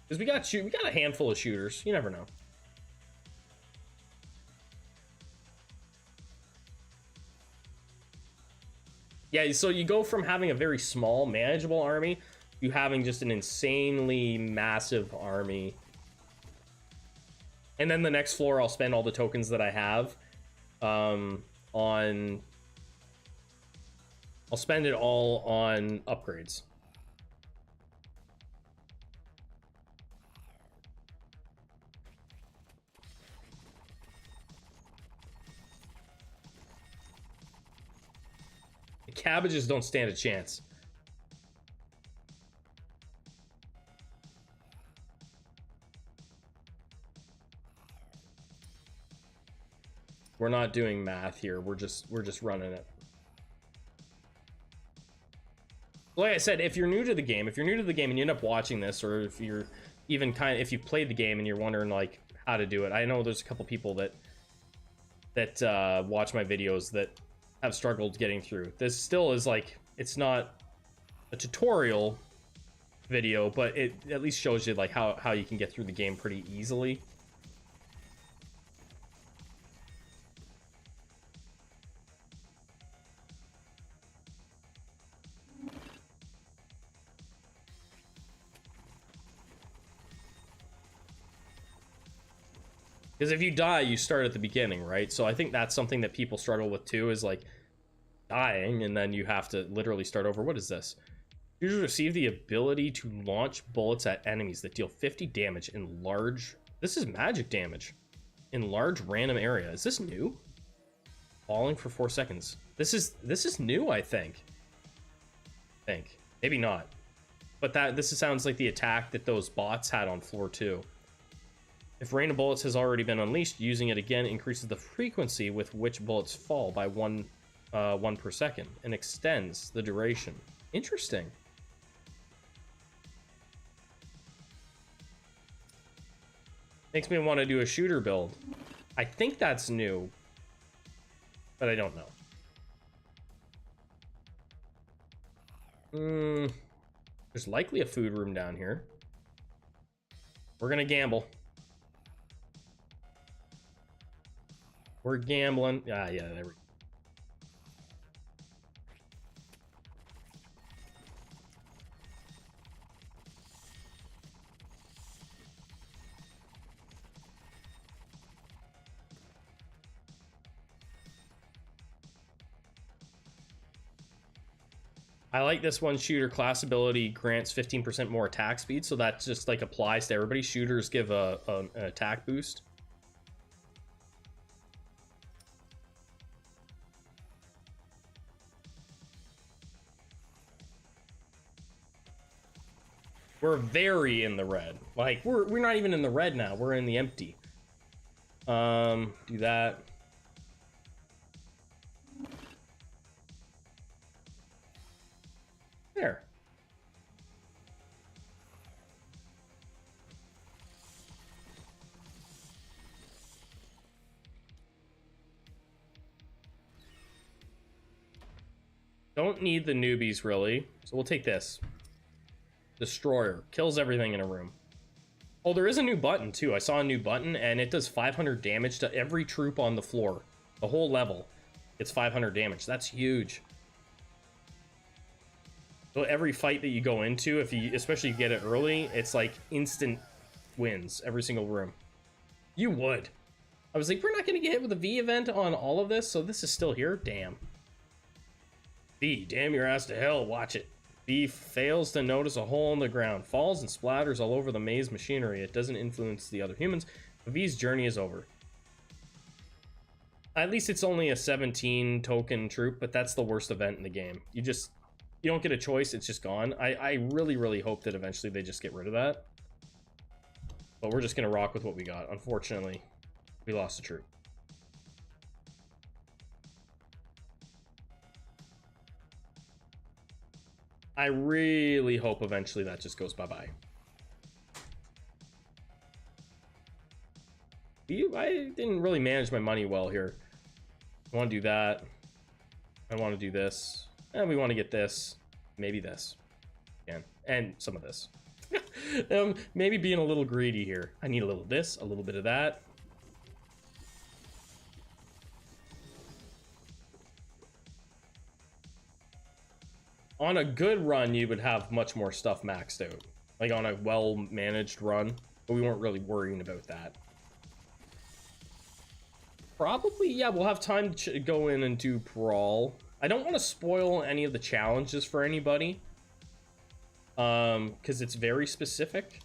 Because we got a handful of shooters. You never know. Yeah, so you go from having a very small, manageable army to having just an insanely massive army. And then the next floor, I'll spend all the tokens that I have on... I'll spend it all on upgrades. The cabbages don't stand a chance. We're not doing math here. We're just running it. Like I said, if you're new to the game, and you end up watching this, or if you're even if you've played the game and you're wondering like how to do it, I know there's a couple people that watch my videos that have struggled getting through. This still is like, it's not a tutorial video, but it at least shows you like how you can get through the game pretty easily. Because if you die, you start at the beginning, right? So I think that's something that people struggle with too, is like dying and then you have to literally start over. What is this? Users receive the ability to launch bullets at enemies that deal 50 damage in large... This is magic damage. In large random area. Is this new? Falling for 4 seconds. This is new, I think. Maybe not. But this sounds like the attack that those bots had on floor 2. If rain of bullets has already been unleashed, using it again increases the frequency with which bullets fall by one per second and extends the duration. Interesting. Makes me want to do a shooter build. I think that's new, but I don't know. There's likely a food room down here. We're gonna gamble. We're gambling. Ah, yeah, there we go. I like this one. Shooter class ability grants 15% more attack speed, so that just like applies to everybody. Shooters give an attack boost. We're very in the red. Like we're not even in the red now. We're in the empty. Do that. There. Don't need the newbies really, so we'll take this. Destroyer kills everything in a room. Oh, there is a new button too. I saw a new button and it does 500 damage to every troop on the floor. The whole level, it's 500 damage. That's huge. So every fight that you go into, if you especially get it early, it's like instant wins every single room. You would. I was like, we're not gonna get hit with a V event on all of this, so this is still here. Damn. V, damn your ass to hell. Watch it. V fails to notice a hole in the ground, falls and splatters all over the maze machinery. It doesn't influence the other humans. V's journey is over. At least it's only a 17 token troop, but that's the worst event in the game. You don't get a choice, it's just gone. I really hope that eventually they just get rid of that. But we're just gonna rock with what we got. Unfortunately, we lost a troop. I really hope eventually that just goes bye-bye. I didn't really manage my money well here. I want to do that. I want to do this, and we want to get this, maybe this, and some of this. Maybe being a little greedy here. I need a little of this, a little bit of that. On a good run, you would have much more stuff maxed out. Like on a well-managed run, but we weren't really worrying about that. Probably, yeah, we'll have time to go in and do Brawl. I don't want to spoil any of the challenges for anybody. Because it's very specific.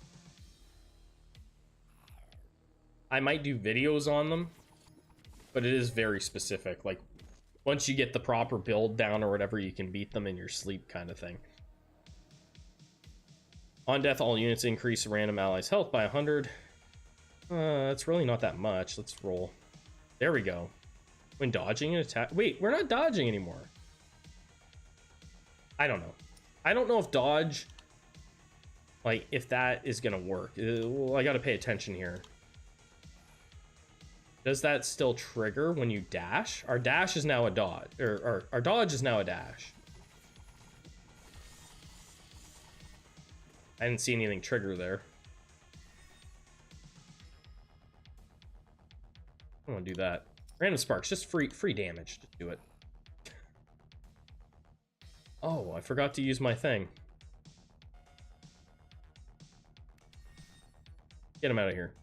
I might do videos on them, but it is very specific. Like, once you get the proper build down or whatever, you can beat them in your sleep kind of thing. On death, all units increase random allies' health by 100. That's really not that much. Let's roll. There we go. When dodging an attack... Wait, we're not dodging anymore. I don't know. I don't know if dodge... Like, if that is going to work. Well, I got to pay attention here. Does that still trigger when you dash? Our dash is now a dodge. Or our dodge is now a dash. I didn't see anything trigger there. I want to do that. Random sparks, just free damage. Just do it. Oh, I forgot to use my thing. Get him out of here.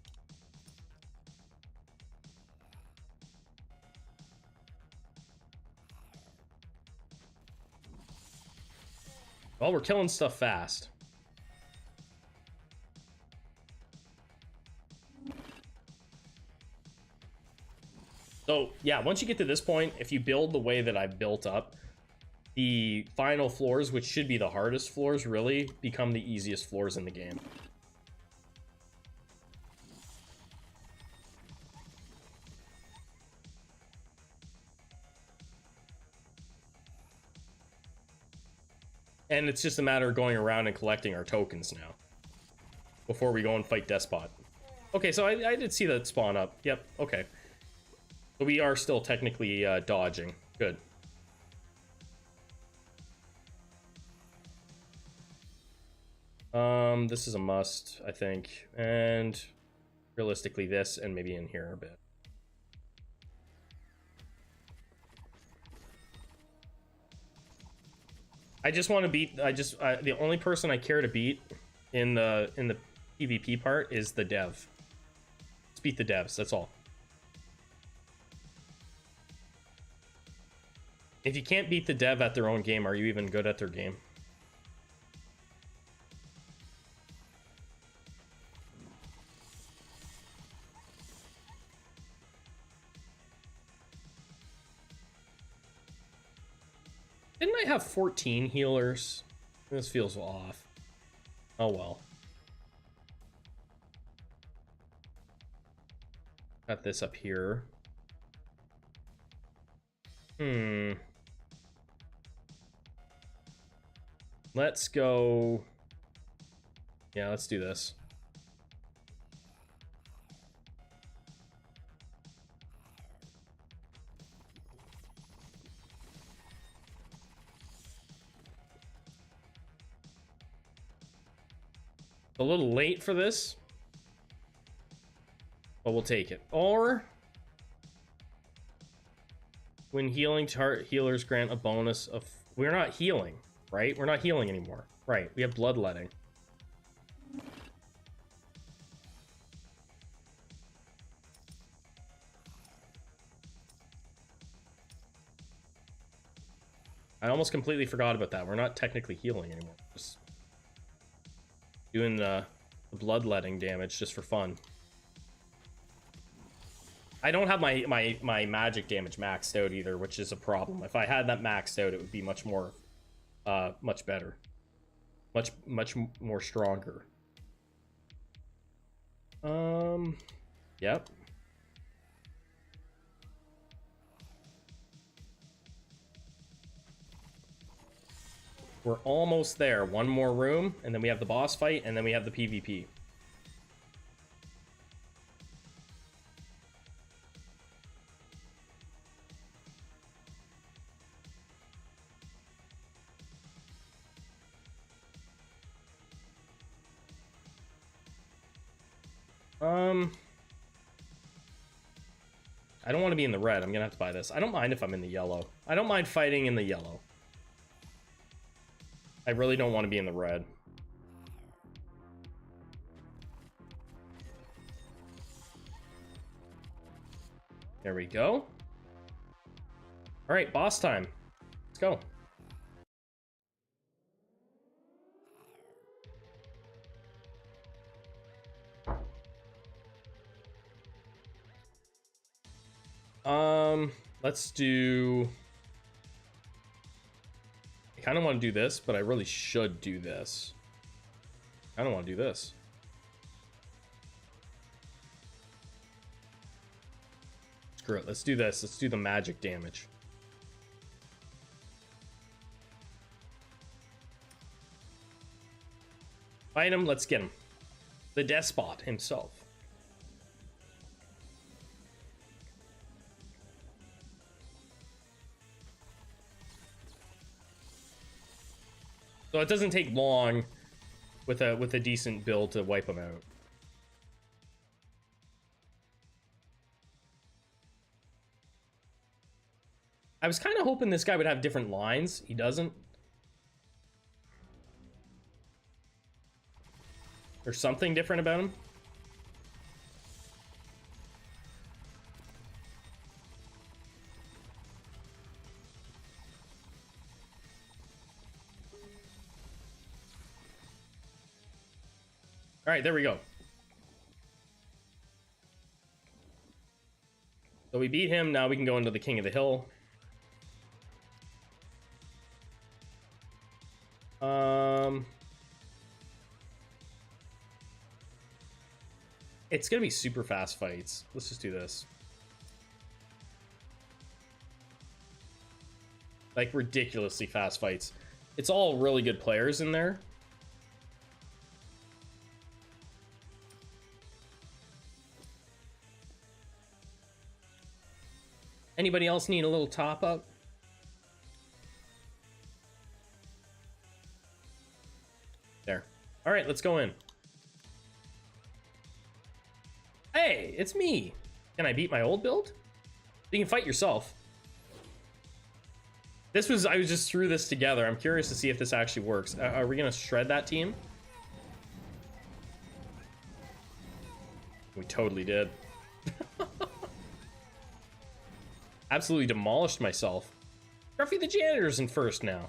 Well, we're killing stuff fast. So, yeah, once you get to this point, if you build the way that I built up, the final floors, which should be the hardest floors, really become the easiest floors in the game. And it's just a matter of going around and collecting our tokens now. Before we go and fight Despot. Okay, so I did see that spawn up. Yep, okay. So we are still technically dodging. Good. This is a must, I think. And realistically this, and maybe in here a bit. I just want to beat, the only person I care to beat in the PvP part is the dev. Let's beat the devs, that's all. If you can't beat the dev at their own game, are you even good at their game? Didn't I have 14 healers? This feels off. Oh well. Got this up here. Let's go. Yeah, let's do this. A little late for this, but we'll take it. Or when healing, healers grant a bonus of... We're not healing, right? We're not healing anymore. Right, we have bloodletting. I almost completely forgot about that. We're not technically healing anymore. Just doing the bloodletting damage just for fun. I don't have my magic damage maxed out either, which is a problem. If I had that maxed out, it would be much more, much better, much more stronger. Yep. We're almost there. One more room, and then we have the boss fight, and then we have the PvP. I don't want to be in the red. I'm gonna have to buy this. I don't mind if I'm in the yellow. I don't mind fighting in the yellow. I really don't want to be in the red. There we go. All right, boss time. Let's go. Let's do... I kind of want to do this, but I really should do this. I don't want to do this. Screw it, let's do this. Let's do the magic damage. Fight him, let's get him. The Despot himself. So it doesn't take long with a decent build to wipe them out. I was kind of hoping this guy would have different lines. He doesn't. There's something different about him. All right, there we go. So we beat him. Now we can go into the King of the Hill. It's gonna be super fast fights. Let's just do this. Like ridiculously fast fights. It's all really good players in there. Anybody else need a little top up? There. All right, let's go in. Hey, it's me. Can I beat my old build? You can fight yourself. I just threw this together. I'm curious to see if this actually works. Are we gonna shred that team? We totally did. Absolutely demolished myself. Ruffy the janitor's in first now.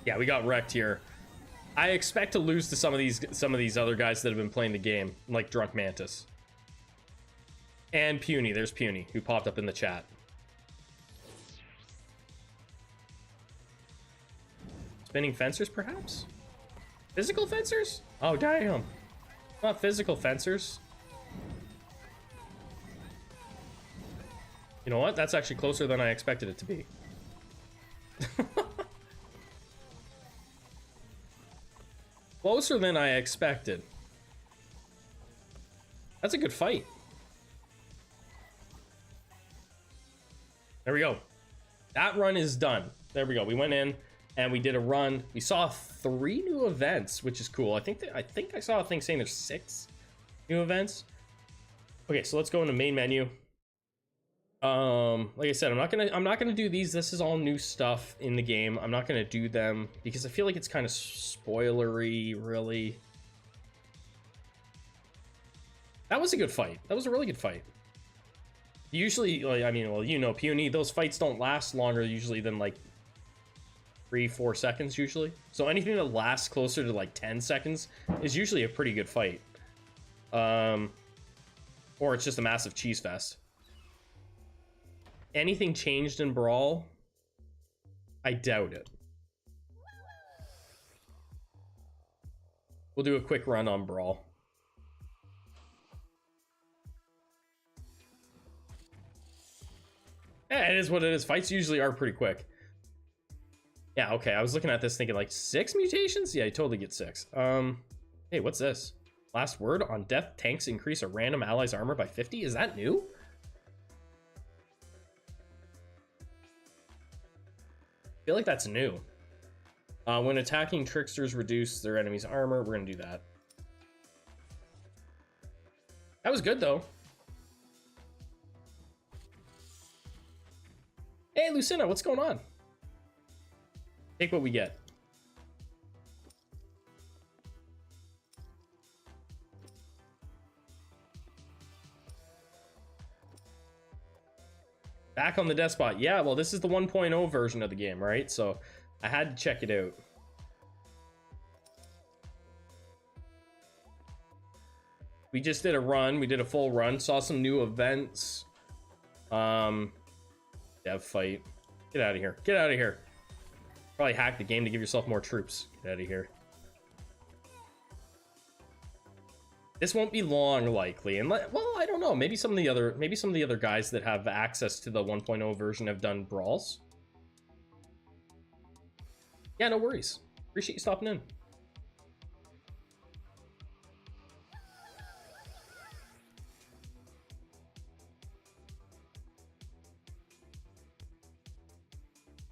Yeah, we got wrecked here. I expect to lose to some of these other guys that have been playing the game, like Drunk Mantis. And Puny, there's Puny, who popped up in the chat. Spinning fencers, perhaps? Physical fencers? Oh, damn. Not physical fencers. You know what? That's actually closer than I expected it to be. Closer than I expected. That's a good fight. There we go. That run is done. There we go. We went in and we did a run. We saw 3 new events, which is cool. I think I saw a thing saying there's 6 new events. Okay, so let's go into main menu. Like I said, I'm not gonna do these. This is all new stuff in the game. I'm not gonna do them because I feel like it's kind of spoilery, really. That was a good fight. That was a really good fight. Usually, like, I mean, well, you know, Puny, those fights don't last longer usually than like 3-4 seconds usually. So anything that lasts closer to like 10 seconds is usually a pretty good fight. Or it's just a massive cheese fest. Anything changed in Brawl? I doubt it. We'll do a quick run on Brawl. Yeah, it is what it is. Fights usually are pretty quick. Yeah, okay. I was looking at this thinking like 6 mutations? Yeah, you totally get 6. Hey, what's this? Last word on death, tanks increase a random ally's armor by 50? Is that new? feel like that's new. When attacking, tricksters reduce their enemy's armor. We're gonna do that. That was good though. Hey Lucina, what's going on? Take what we get. Back on the Despot. Yeah, well, this is the 1.0 version of the game, right? So I had to check it out. We just did a run. We did a full run. Saw some new events. Dev fight. Get out of here. Get out of here. Probably hack the game to give yourself more troops. Get out of here. This won't be long, likely, and well, I don't know. Maybe some of the other guys that have access to the 1.0 version have done brawls. Yeah, no worries. Appreciate you stopping in.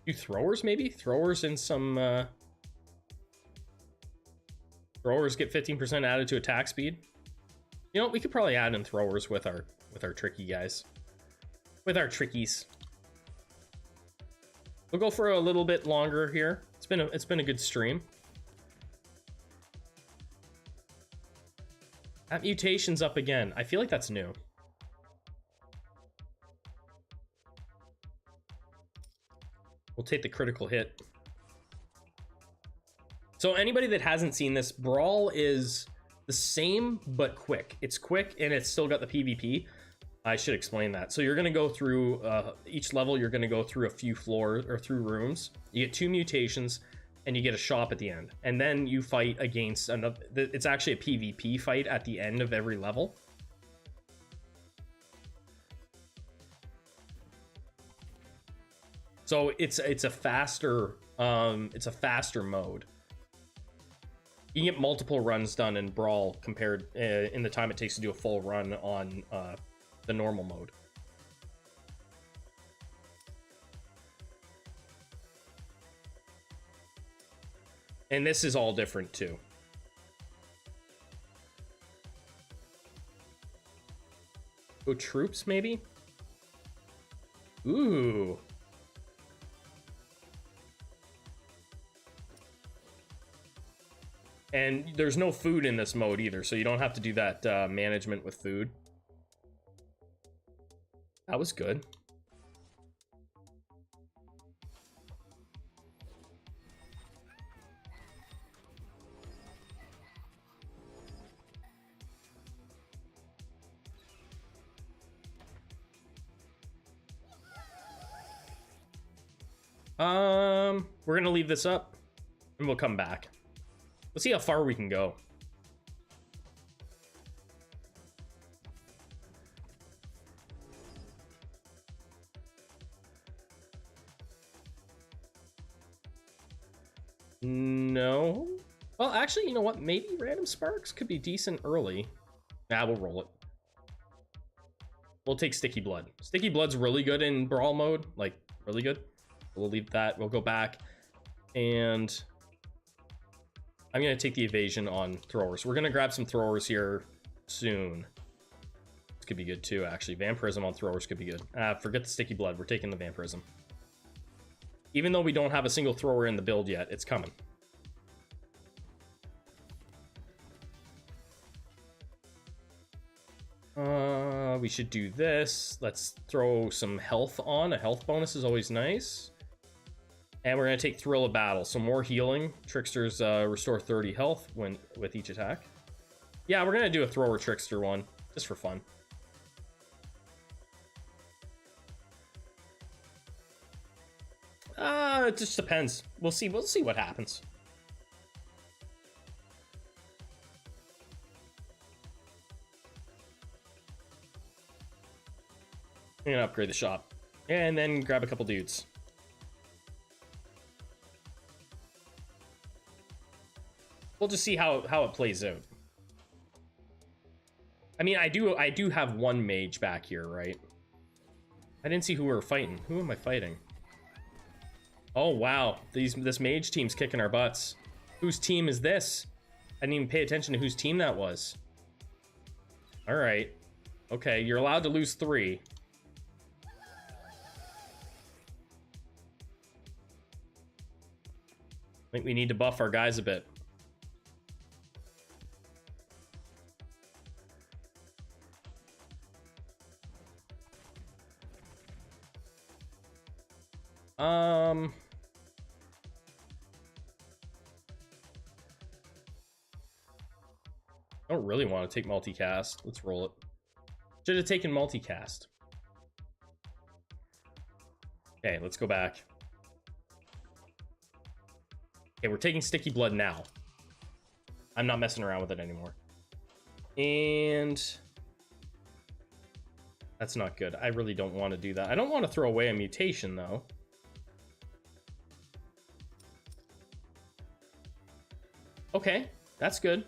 Do throwers maybe? Throwers and some throwers get 15% added to attack speed. You know, we could probably add in throwers with our tricky guys. With our trickies. We'll go for a little bit longer here. It's been a good stream. That mutation's up again. I feel like that's new. We'll take the critical hit. So anybody that hasn't seen this, Brawl is the same but quick. It's quick and it's still got the PvP. I should explain that. So you're going to go through each level. You're going to go through a few floors or through rooms. You get 2 mutations and you get a shop at the end. And then you fight against another. It's actually a PvP fight at the end of every level. So it's a faster mode. You can get multiple runs done in Brawl compared in the time it takes to do a full run on the normal mode. And this is all different too. Go troops maybe? Ooh. And there's no food in this mode either, so you don't have to do that management with food. That was good. We're gonna leave this up and we'll come back. Let's see how far we can go. No. Well, actually, you know what? Maybe random sparks could be decent early. Nah, we'll roll it. We'll take Sticky Blood. Sticky Blood's really good in Brawl mode. Like, really good. We'll leave that. We'll go back. And I'm going to take the evasion on throwers. We're going to grab some throwers here soon. This could be good too, actually. Vampirism on throwers could be good. Forget the Sticky Blood. We're taking the Vampirism. Even though we don't have a single thrower in the build yet, it's coming. We should do this. Let's throw some health on. A health bonus is always nice. And we're going to take Thrill of Battle. So more healing. Tricksters restore 30 health with each attack. Yeah, we're going to do a Thrower Trickster one, just for fun. It just depends. We'll see what happens. I'm going to upgrade the shop. And then grab a couple dudes. We'll just see how it plays out. I mean, I do have one mage back here, right? I didn't see who we were fighting. Who am I fighting? Oh wow, this mage team's kicking our butts. Whose team is this? I didn't even pay attention to whose team that was. All right. Okay, you're allowed to lose 3. I think we need to buff our guys a bit. I don't really want to take multicast. Let's roll it. Should have taken multicast. Okay, let's go back. Okay, we're taking sticky blood now. I'm not messing around with it anymore. And that's not good. I really don't want to do that. I don't want to throw away a mutation though. Okay, that's good.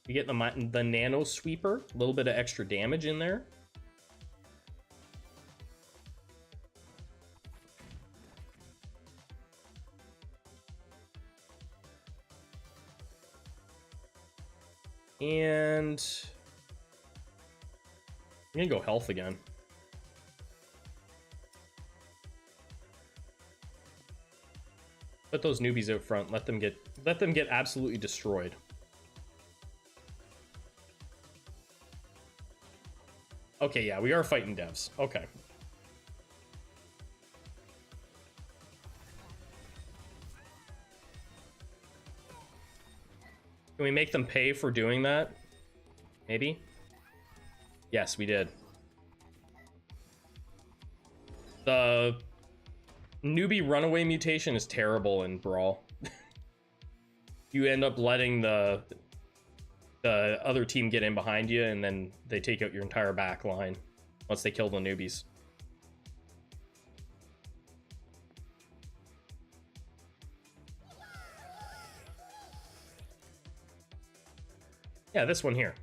We get the nano sweeper, a little bit of extra damage in there. And I'm gonna go health again. Put those newbies out front. Let them get absolutely destroyed. Okay, yeah, we are fighting devs. Okay. Can we make them pay for doing that? Maybe? Yes, we did. The newbie runaway mutation is terrible in Brawl. You end up letting the other team get in behind you, and then they take out your entire back line once they kill the newbies. Yeah, this one here.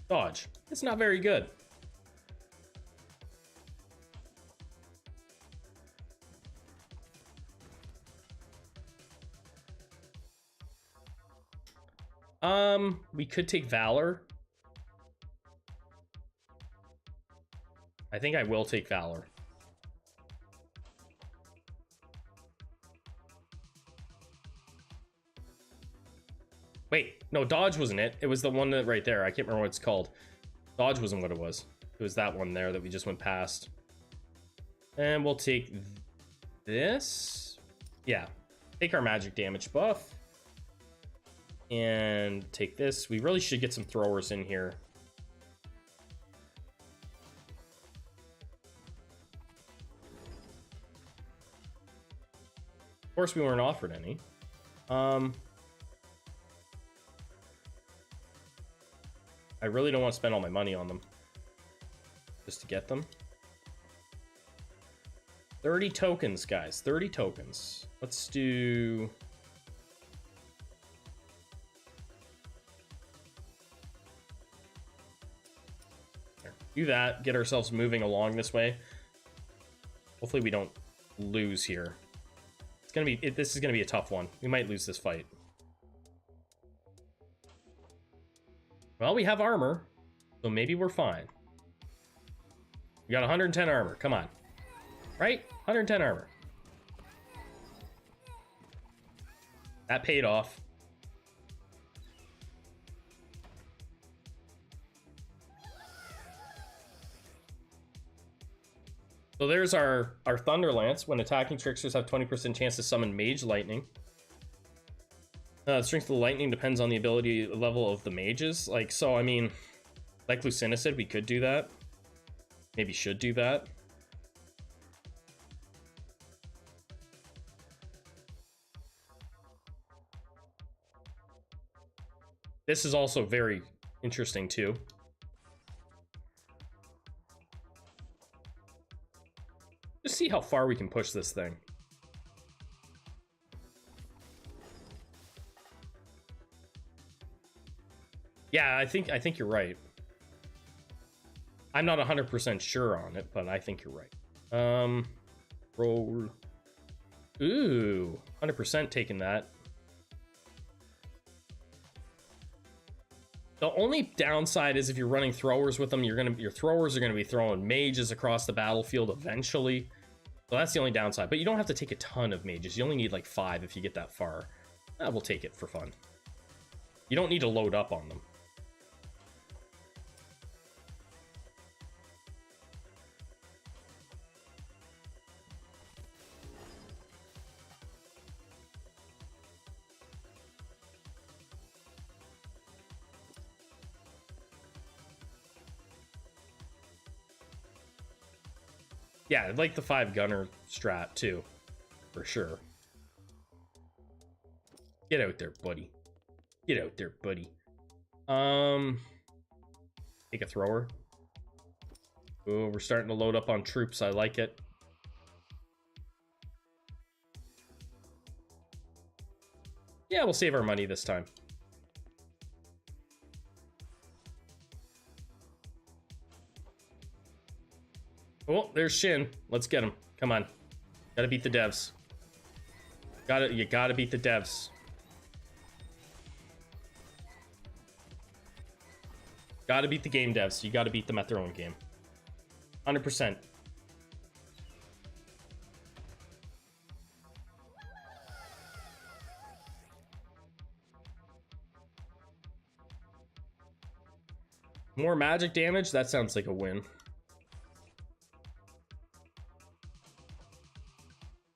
Dodge. It's not very good. We could take Valor. I think I will take Valor. Wait, no, Dodge wasn't it. It was the one that right there. I can't remember what it's called. Dodge wasn't what it was. It was that one there that we just went past. And we'll take this. Yeah, take our magic damage buff. And take this. We really should get some throwers in here. Of course, we weren't offered any. I really don't want to spend all my money on them. Just to get them. 30 tokens, guys. 30 tokens. Let's do... do that, get ourselves moving along this way. Hopefully we don't lose here. It's gonna be this is gonna be a tough one. We might lose this fight. Well, we have armor, so maybe we're fine. We got 110 armor. Come on, right? 110 armor. That paid off. So there's our Thunder Lance. When attacking, tricksters have 20% chance to summon Mage Lightning. The strength of the lightning depends on the ability level of the mages. Like, so, I mean, like Lucina said, we could do that. Maybe should do that. This is also very interesting, too. Just see how far we can push this thing. Yeah, I think you're right. I'm not 100% sure on it, but I think you're right. Roll. Ooh, 100% taking that. The only downside is if you're running throwers with them, your throwers are gonna be throwing mages across the battlefield eventually. So that's the only downside. But you don't have to take a ton of mages. You only need like 5 if you get that far. We'll take it for fun. You don't need to load up on them. Yeah, I'd like the 5 gunner strat too, for sure. Get out there, buddy. Get out there, buddy. Take a thrower. Oh, we're starting to load up on troops. I like it. Yeah, we'll save our money this time. Oh, there's Shin. Let's get him. Come on. Gotta beat the devs. You gotta beat the devs. Gotta beat the game devs. You gotta beat them at their own game. 100%. More magic damage? That sounds like a win.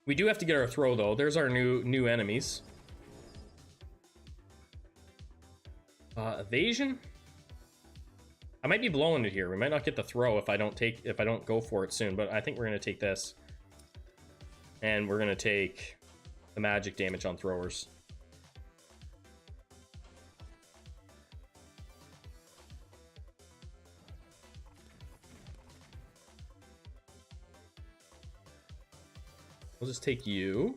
We do have to get our throw though. There's our new enemies. Evasion? I might be blowing it here. We might not get the throw if I don't go for it soon, but I think we're gonna take this. And we're gonna take the magic damage on throwers. We'll just take you.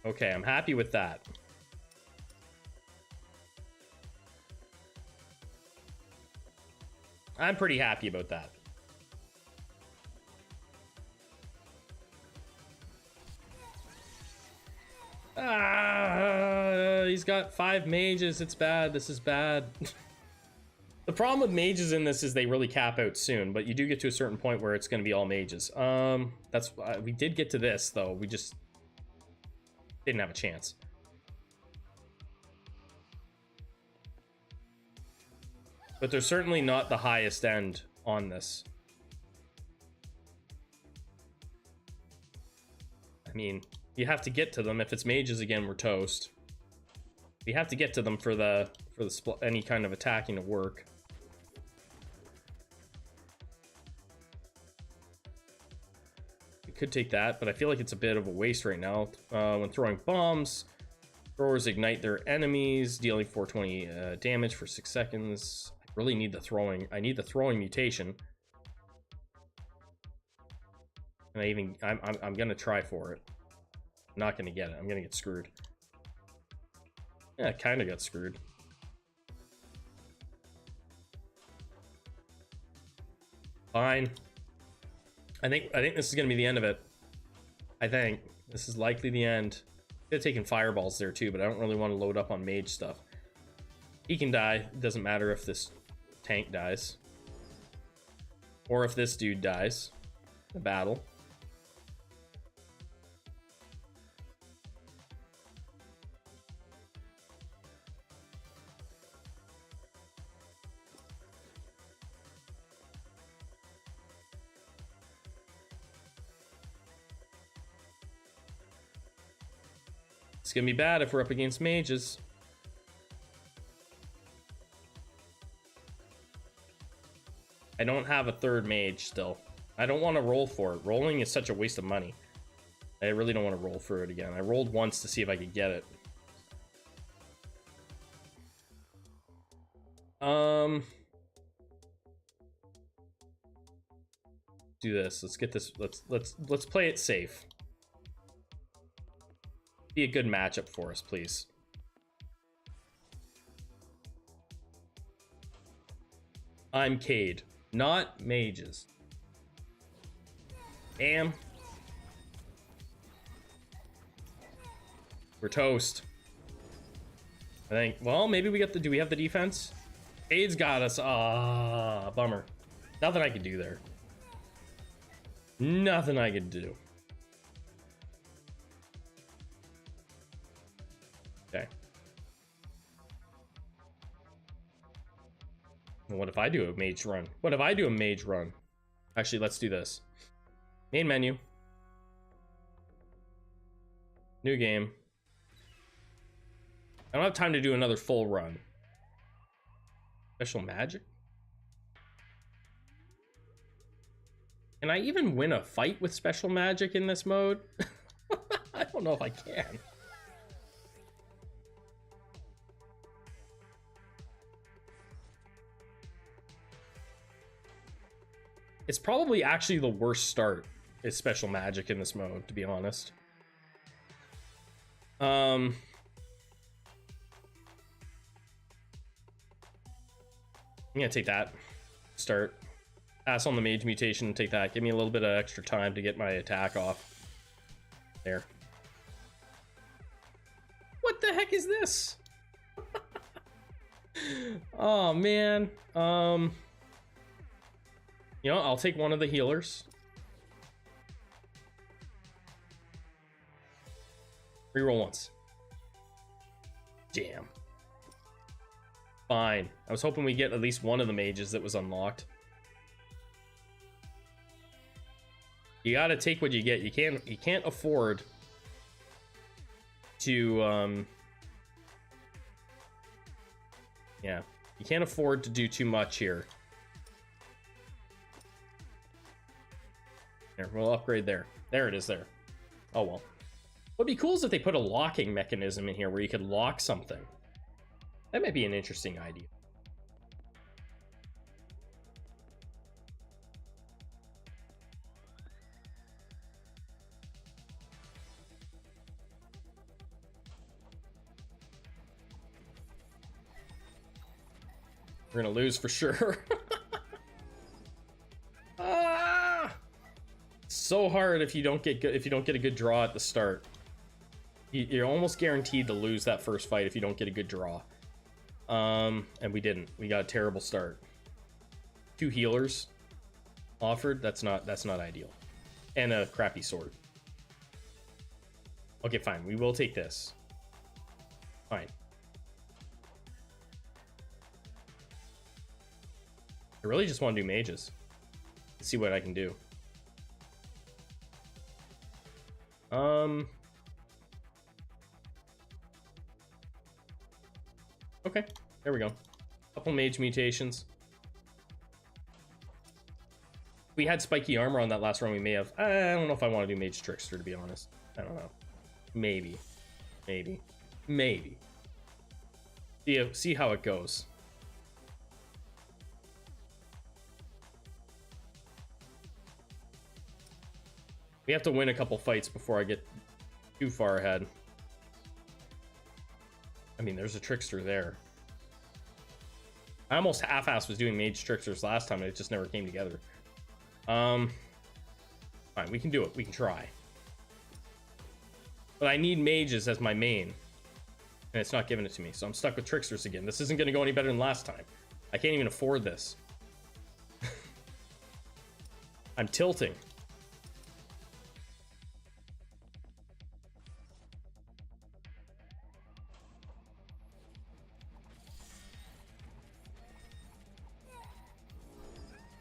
Okay, I'm happy with that. I'm pretty happy about that. He's got 5 mages. It's bad. This is bad. The problem with mages in this is they really cap out soon, but you do get to a certain point where it's going to be all mages. That's we did get to this though. We just didn't have a chance. But they're certainly not the highest end on this. I mean, you have to get to them. If it's mages again, we're toast. You have to get to them for the any kind of attacking to work. We could take that, but I feel like it's a bit of a waste right now. When throwing bombs, throwers ignite their enemies, dealing 420 damage for 6 seconds. I really need the throwing. I need the throwing mutation. And I'm gonna try for it. I'm not gonna get it. I'm gonna get screwed. Yeah, kind of got screwed. Fine. I think this is gonna be the end of it. I think this is likely the end. Could have taken fireballs there too, but I don't really want to load up on mage stuff. He can die. It doesn't matter if this tank dies. Or if this dude dies. The battle. It's gonna be bad if we're up against mages. I don't have a third mage still. I don't want to roll for it. Rolling is such a waste of money. I really don't want to roll for it again. I rolled once to see if I could get it. Do this. Let's get this. Let's play it safe. Be a good matchup for us, please. I'm Cade, not mages. Damn. We're toast. I think, well, maybe we got the, do we have the defense? Cade's got us. Ah, bummer. Nothing I could do there. Nothing I could do. Okay. What if I do a mage run? What if I do a mage run? Actually, let's do this. Main menu. New game. I don't have time to do another full run. Special magic? Can I even win a fight with special magic in this mode? I don't know if I can. It's probably actually the worst start is special magic in this mode, to be honest. I'm gonna take that. Start. Pass on the mage mutation and take that. Give me a little bit of extra time to get my attack off. There. What the heck is this? Oh man. You know, I'll take one of the healers. Reroll once. Damn. Fine. I was hoping we get at least one of the mages that was unlocked. You gotta take what you get. You can't afford to yeah, you can't afford to do too much here. There, we'll upgrade there. There it is there. Oh well. What'd be cool is if they put a locking mechanism in here where you could lock something. That might be an interesting idea. We're gonna lose for sure. Ah! So hard if you don't get good, if you don't get a good draw at the start. You're almost guaranteed to lose that first fight if you don't get a good draw. And we didn't. We got a terrible start. 2 healers offered. That's not ideal. And a crappy sword. Okay, fine. We will take this. Fine. I really just want to do mages. Let's see what I can do. Okay, there we go. Couple mage mutations. We had spiky armor on that last run. We may have. I don't know if I want to do mage trickster, to be honest. I don't know. Maybe. See how it goes. We have to win a couple fights before I get too far ahead. I mean, there's a trickster there. I almost half-assed was doing mage tricksters last time, and it just never came together. Fine, we can do it. We can try. But I need mages as my main, and it's not giving it to me, so I'm stuck with tricksters again. This isn't going to go any better than last time. I can't even afford this. I'm tilting.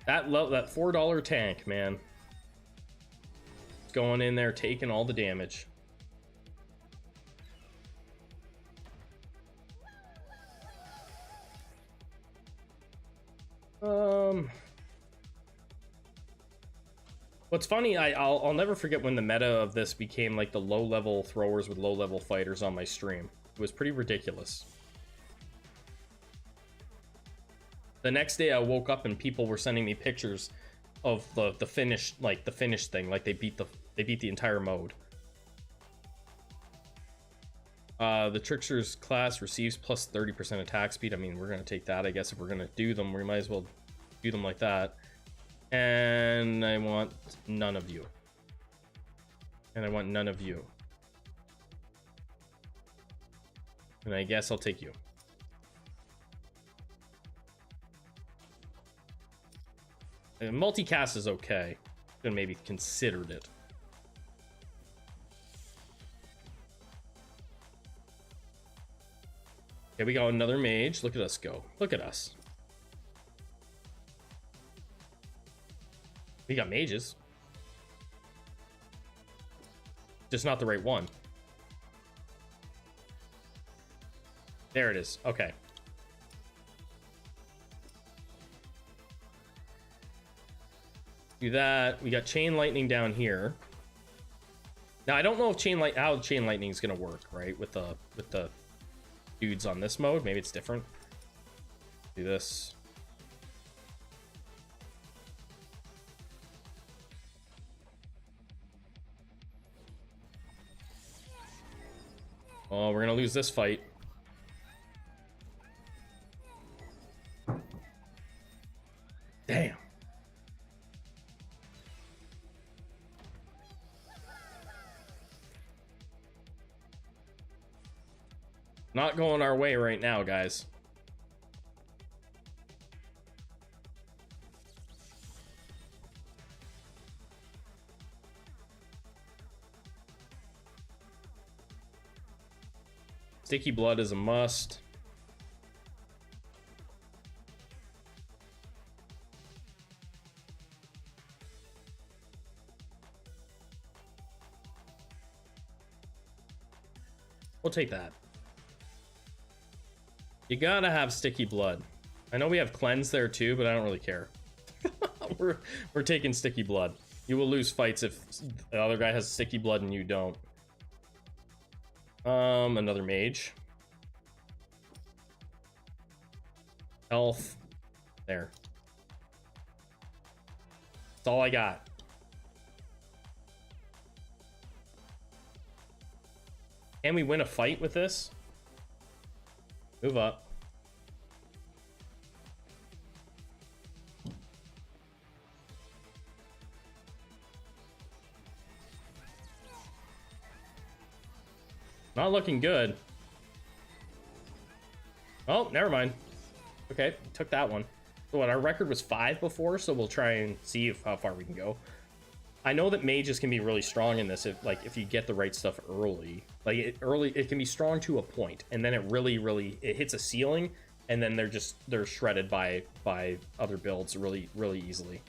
That $4 tank, man. It's going in there, taking all the damage. What's funny, I'll never forget when the meta of this became like the low-level throwers with low-level fighters on my stream. It was pretty ridiculous. The next day I woke up and people were sending me pictures of the finish, like the finish thing, like they beat the entire mode. The Trickster's class receives plus 30% attack speed. I mean, we're gonna take that, I guess. If we're gonna do them, we might as well do them like that. And I want none of you. And I want none of you. And I guess I'll take you. And multicast is okay. Could maybe considered it. Okay, we got another mage. Look at us go. Look at us. We got mages. Just not the right one. There it is. Okay. Do that. We got chain lightning down here. Now I don't know if how chain lightning is gonna work, right? With the dudes on this mode. Maybe it's different. Do this. Oh, we're gonna lose this fight. Damn. Not going our way right now, guys. Sticky blood is a must. We'll take that. You gotta have sticky blood. I know we have cleanse there too, but I don't really care. we're taking sticky blood. You will lose fights if the other guy has sticky blood and you don't. Another mage. Health. There. That's all I got. Can we win a fight with this? Move up. Not looking good. Oh, never mind. Okay, took that one. So what, our record was 5 before, so we'll try and see how far we can go. I know that mages can be really strong in this if you get the right stuff early. It can be strong to a point, and then it really it hits a ceiling, and then they're shredded by other builds really easily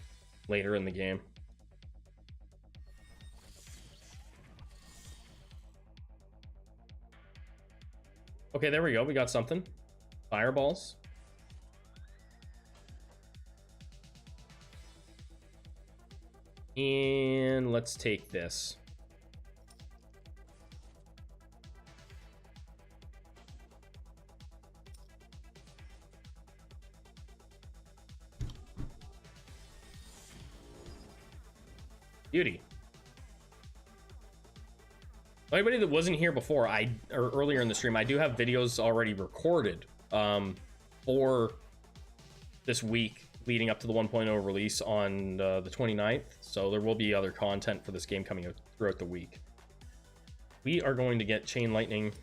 later in the game. Okay, there we go. We got something. Fireballs. And let's take this. Beauty. Anybody that wasn't here before, or earlier in the stream, I do have videos already recorded for this week leading up to the 1.0 release on the 29th. So there will be other content for this game coming out throughout the week. We are going to get chain lightning.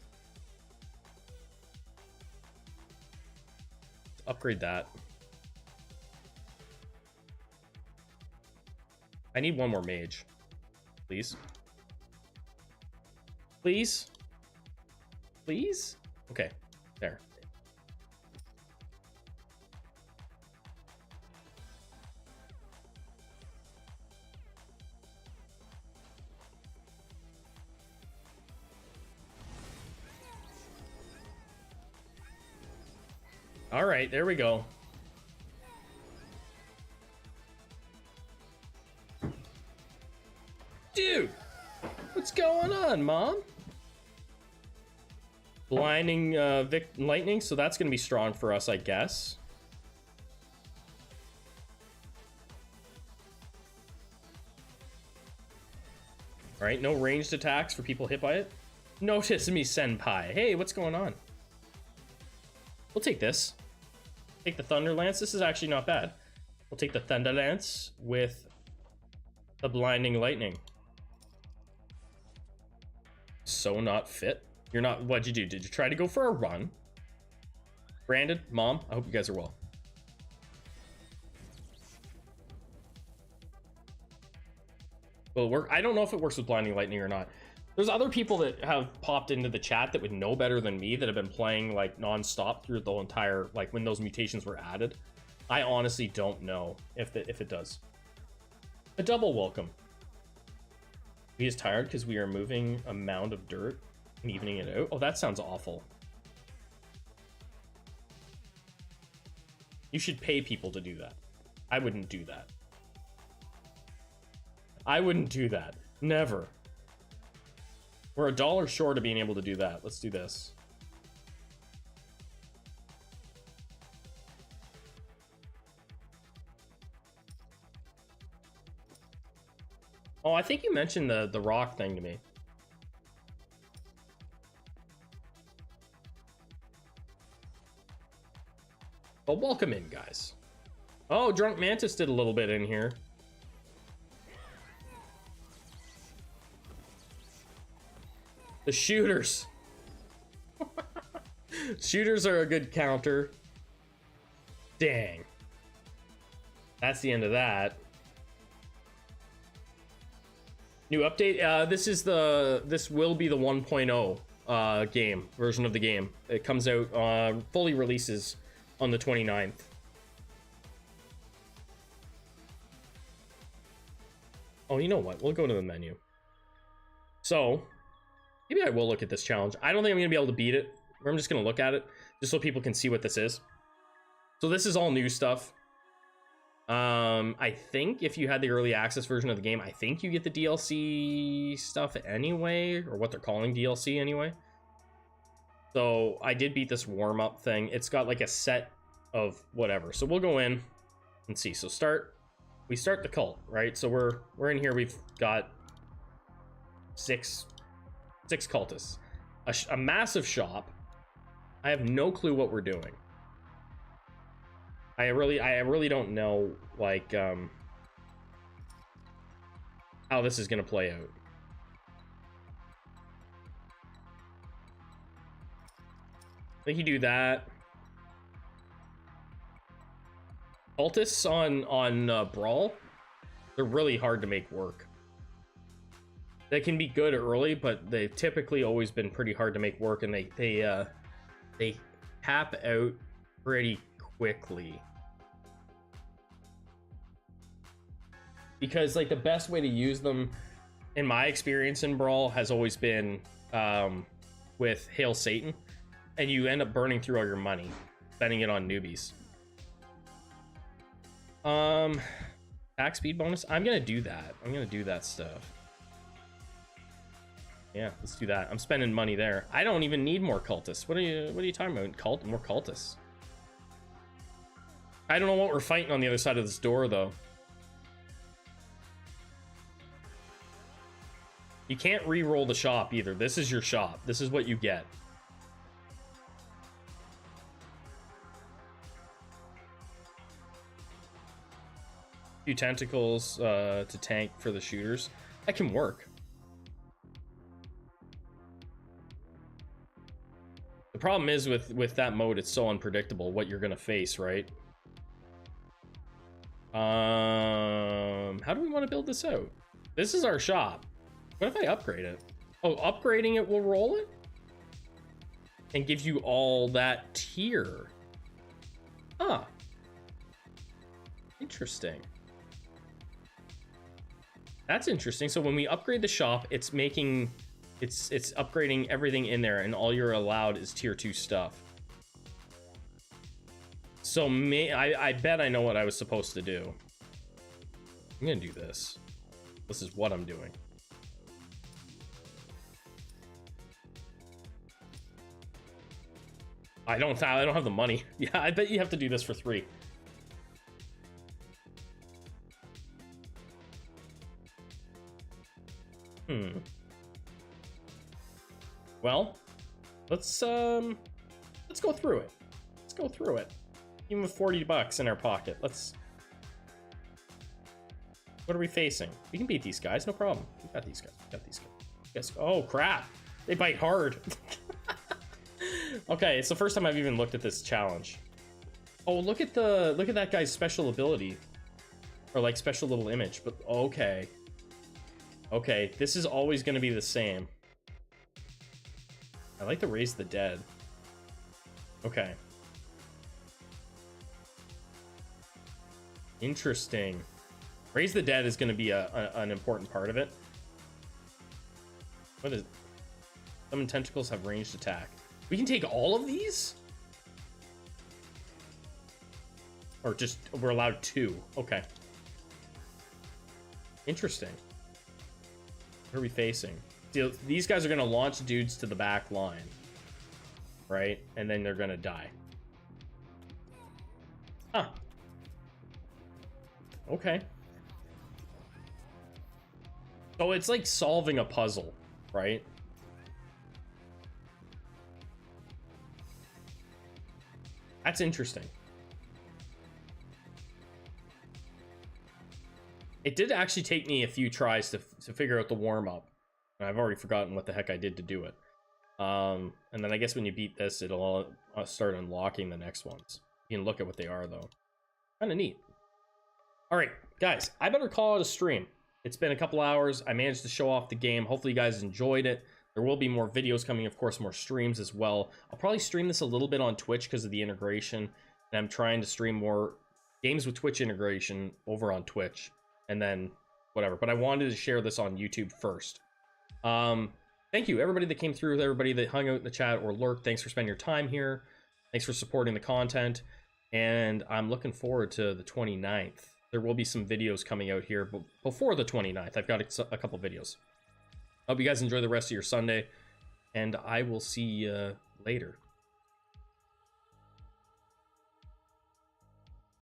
Upgrade that. I need one more mage, please. Please? Please? Okay, there. All right, there we go. Dude, what's going on, Mom? Blinding lightning, so that's gonna be strong for us, I guess. All right, no ranged attacks for people hit by it. Notice me, senpai. Hey, what's going on? We'll take this. Take the Thunder Lance. This is actually not bad. We'll take the Thunder Lance with the Blinding Lightning. So not fit. You're not. What'd you do? Did you try to go for a run? Brandon, Mom, I hope you guys are well. Will it work? I don't know if it works with Blinding Lightning or not. There's other people that have popped into the chat that would know better than me that have been playing like non-stop through the entire, like when those mutations were added. I honestly don't know if it does. A double welcome. He is tired because we are moving a mound of dirt and evening it out. Oh, that sounds awful. You should pay people to do that. I wouldn't do that. I wouldn't do that. Never. We're $1 short of being able to do that. Let's do this. Oh, I think you mentioned the rock thing to me. Well, welcome in, guys. Oh, Drunk Mantis did a little bit in here. The shooters. Shooters are a good counter. Dang. That's the end of that. New update. This will be the 1.0 game version of the game. It comes out fully releases on the 29th. Oh, you know what? We'll go to the menu. So, maybe I will look at this challenge. I don't think I'm going to be able to beat it. I'm just going to look at it just so people can see what this is. So this is all new stuff. I think if you had the early access version of the game, I think you get the DLC stuff anyway, or what they're calling DLC anyway. So I did beat this warm-up thing. It's got like a set of whatever. So we'll go in and see. So we start the cult, right? So we're in here. We've got six cultists, a massive shop. I have no clue what we're doing. I really don't know, like, how this is gonna play out. I think you do that. Cultists on Brawl, they're really hard to make work. They can be good early, but they've typically always been pretty hard to make work, and they tap out pretty quickly. Because like the best way to use them, in my experience in Brawl, has always been with Hail Satan, and you end up burning through all your money, spending it on newbies. Attack speed bonus. I'm gonna do that. I'm gonna do that stuff. Yeah, let's do that. I'm spending money there. I don't even need more cultists. What are you talking about? More cultists. I don't know what we're fighting on the other side of this door though. You can't re-roll the shop either. This is your shop. This is what you get. Few tentacles to tank for the shooters. That can work. The problem is with that mode, it's so unpredictable what you're gonna face, right? How do we want to build this out? This is our shop. What if I upgrade it? Oh, upgrading it will roll it? And gives you all that tier. Huh. Interesting. That's interesting. So when we upgrade the shop, it's making... It's upgrading everything in there, and all you're allowed is tier 2 stuff. So I bet I know what I was supposed to do. I'm gonna do this. This is what I'm doing. I don't have the money. Yeah, I bet you have to do this for 3. Well, let's go through it. Let's go through it. Even with $40 in our pocket, let's What are we facing? We can beat these guys, no problem. We got these guys. We got these guys. Yes. Oh crap! They bite hard. Okay, it's the first time I've even looked at this challenge. Oh, look at that guy's special ability, or like special little image. But okay, okay, this is always going to be the same. I like to raise the dead. Okay. Interesting. Raise the dead is going to be an important part of it. What is? Some tentacles have ranged attack. We can take all of these? Or just, we're allowed 2. Okay. Interesting. What are we facing? These guys are going to launch dudes to the back line. Right? And then they're going to die. Huh. Okay. So it's like solving a puzzle, right? That's interesting. It did actually take me a few tries to figure out the warm-up. And I've already forgotten what the heck I did to do it. And then I guess when you beat this, it'll start unlocking the next ones. You can look at what they are, though. Kind of neat. All right, guys, I better call it a stream. It's been a couple hours. I managed to show off the game. Hopefully you guys enjoyed it. There will be more videos coming, of course, more streams as well. I'll probably stream this a little bit on Twitch because of the integration. And I'm trying to stream more games with Twitch integration over on Twitch. And then whatever. But I wanted to share this on YouTube first. Thank you, everybody that came through, everybody that hung out in the chat or lurked. Thanks for spending your time here. Thanks for supporting the content. And I'm looking forward to the 29th. There will be some videos coming out here before the 29th. I've got a couple videos. Hope you guys enjoy the rest of your Sunday, and I will see you later.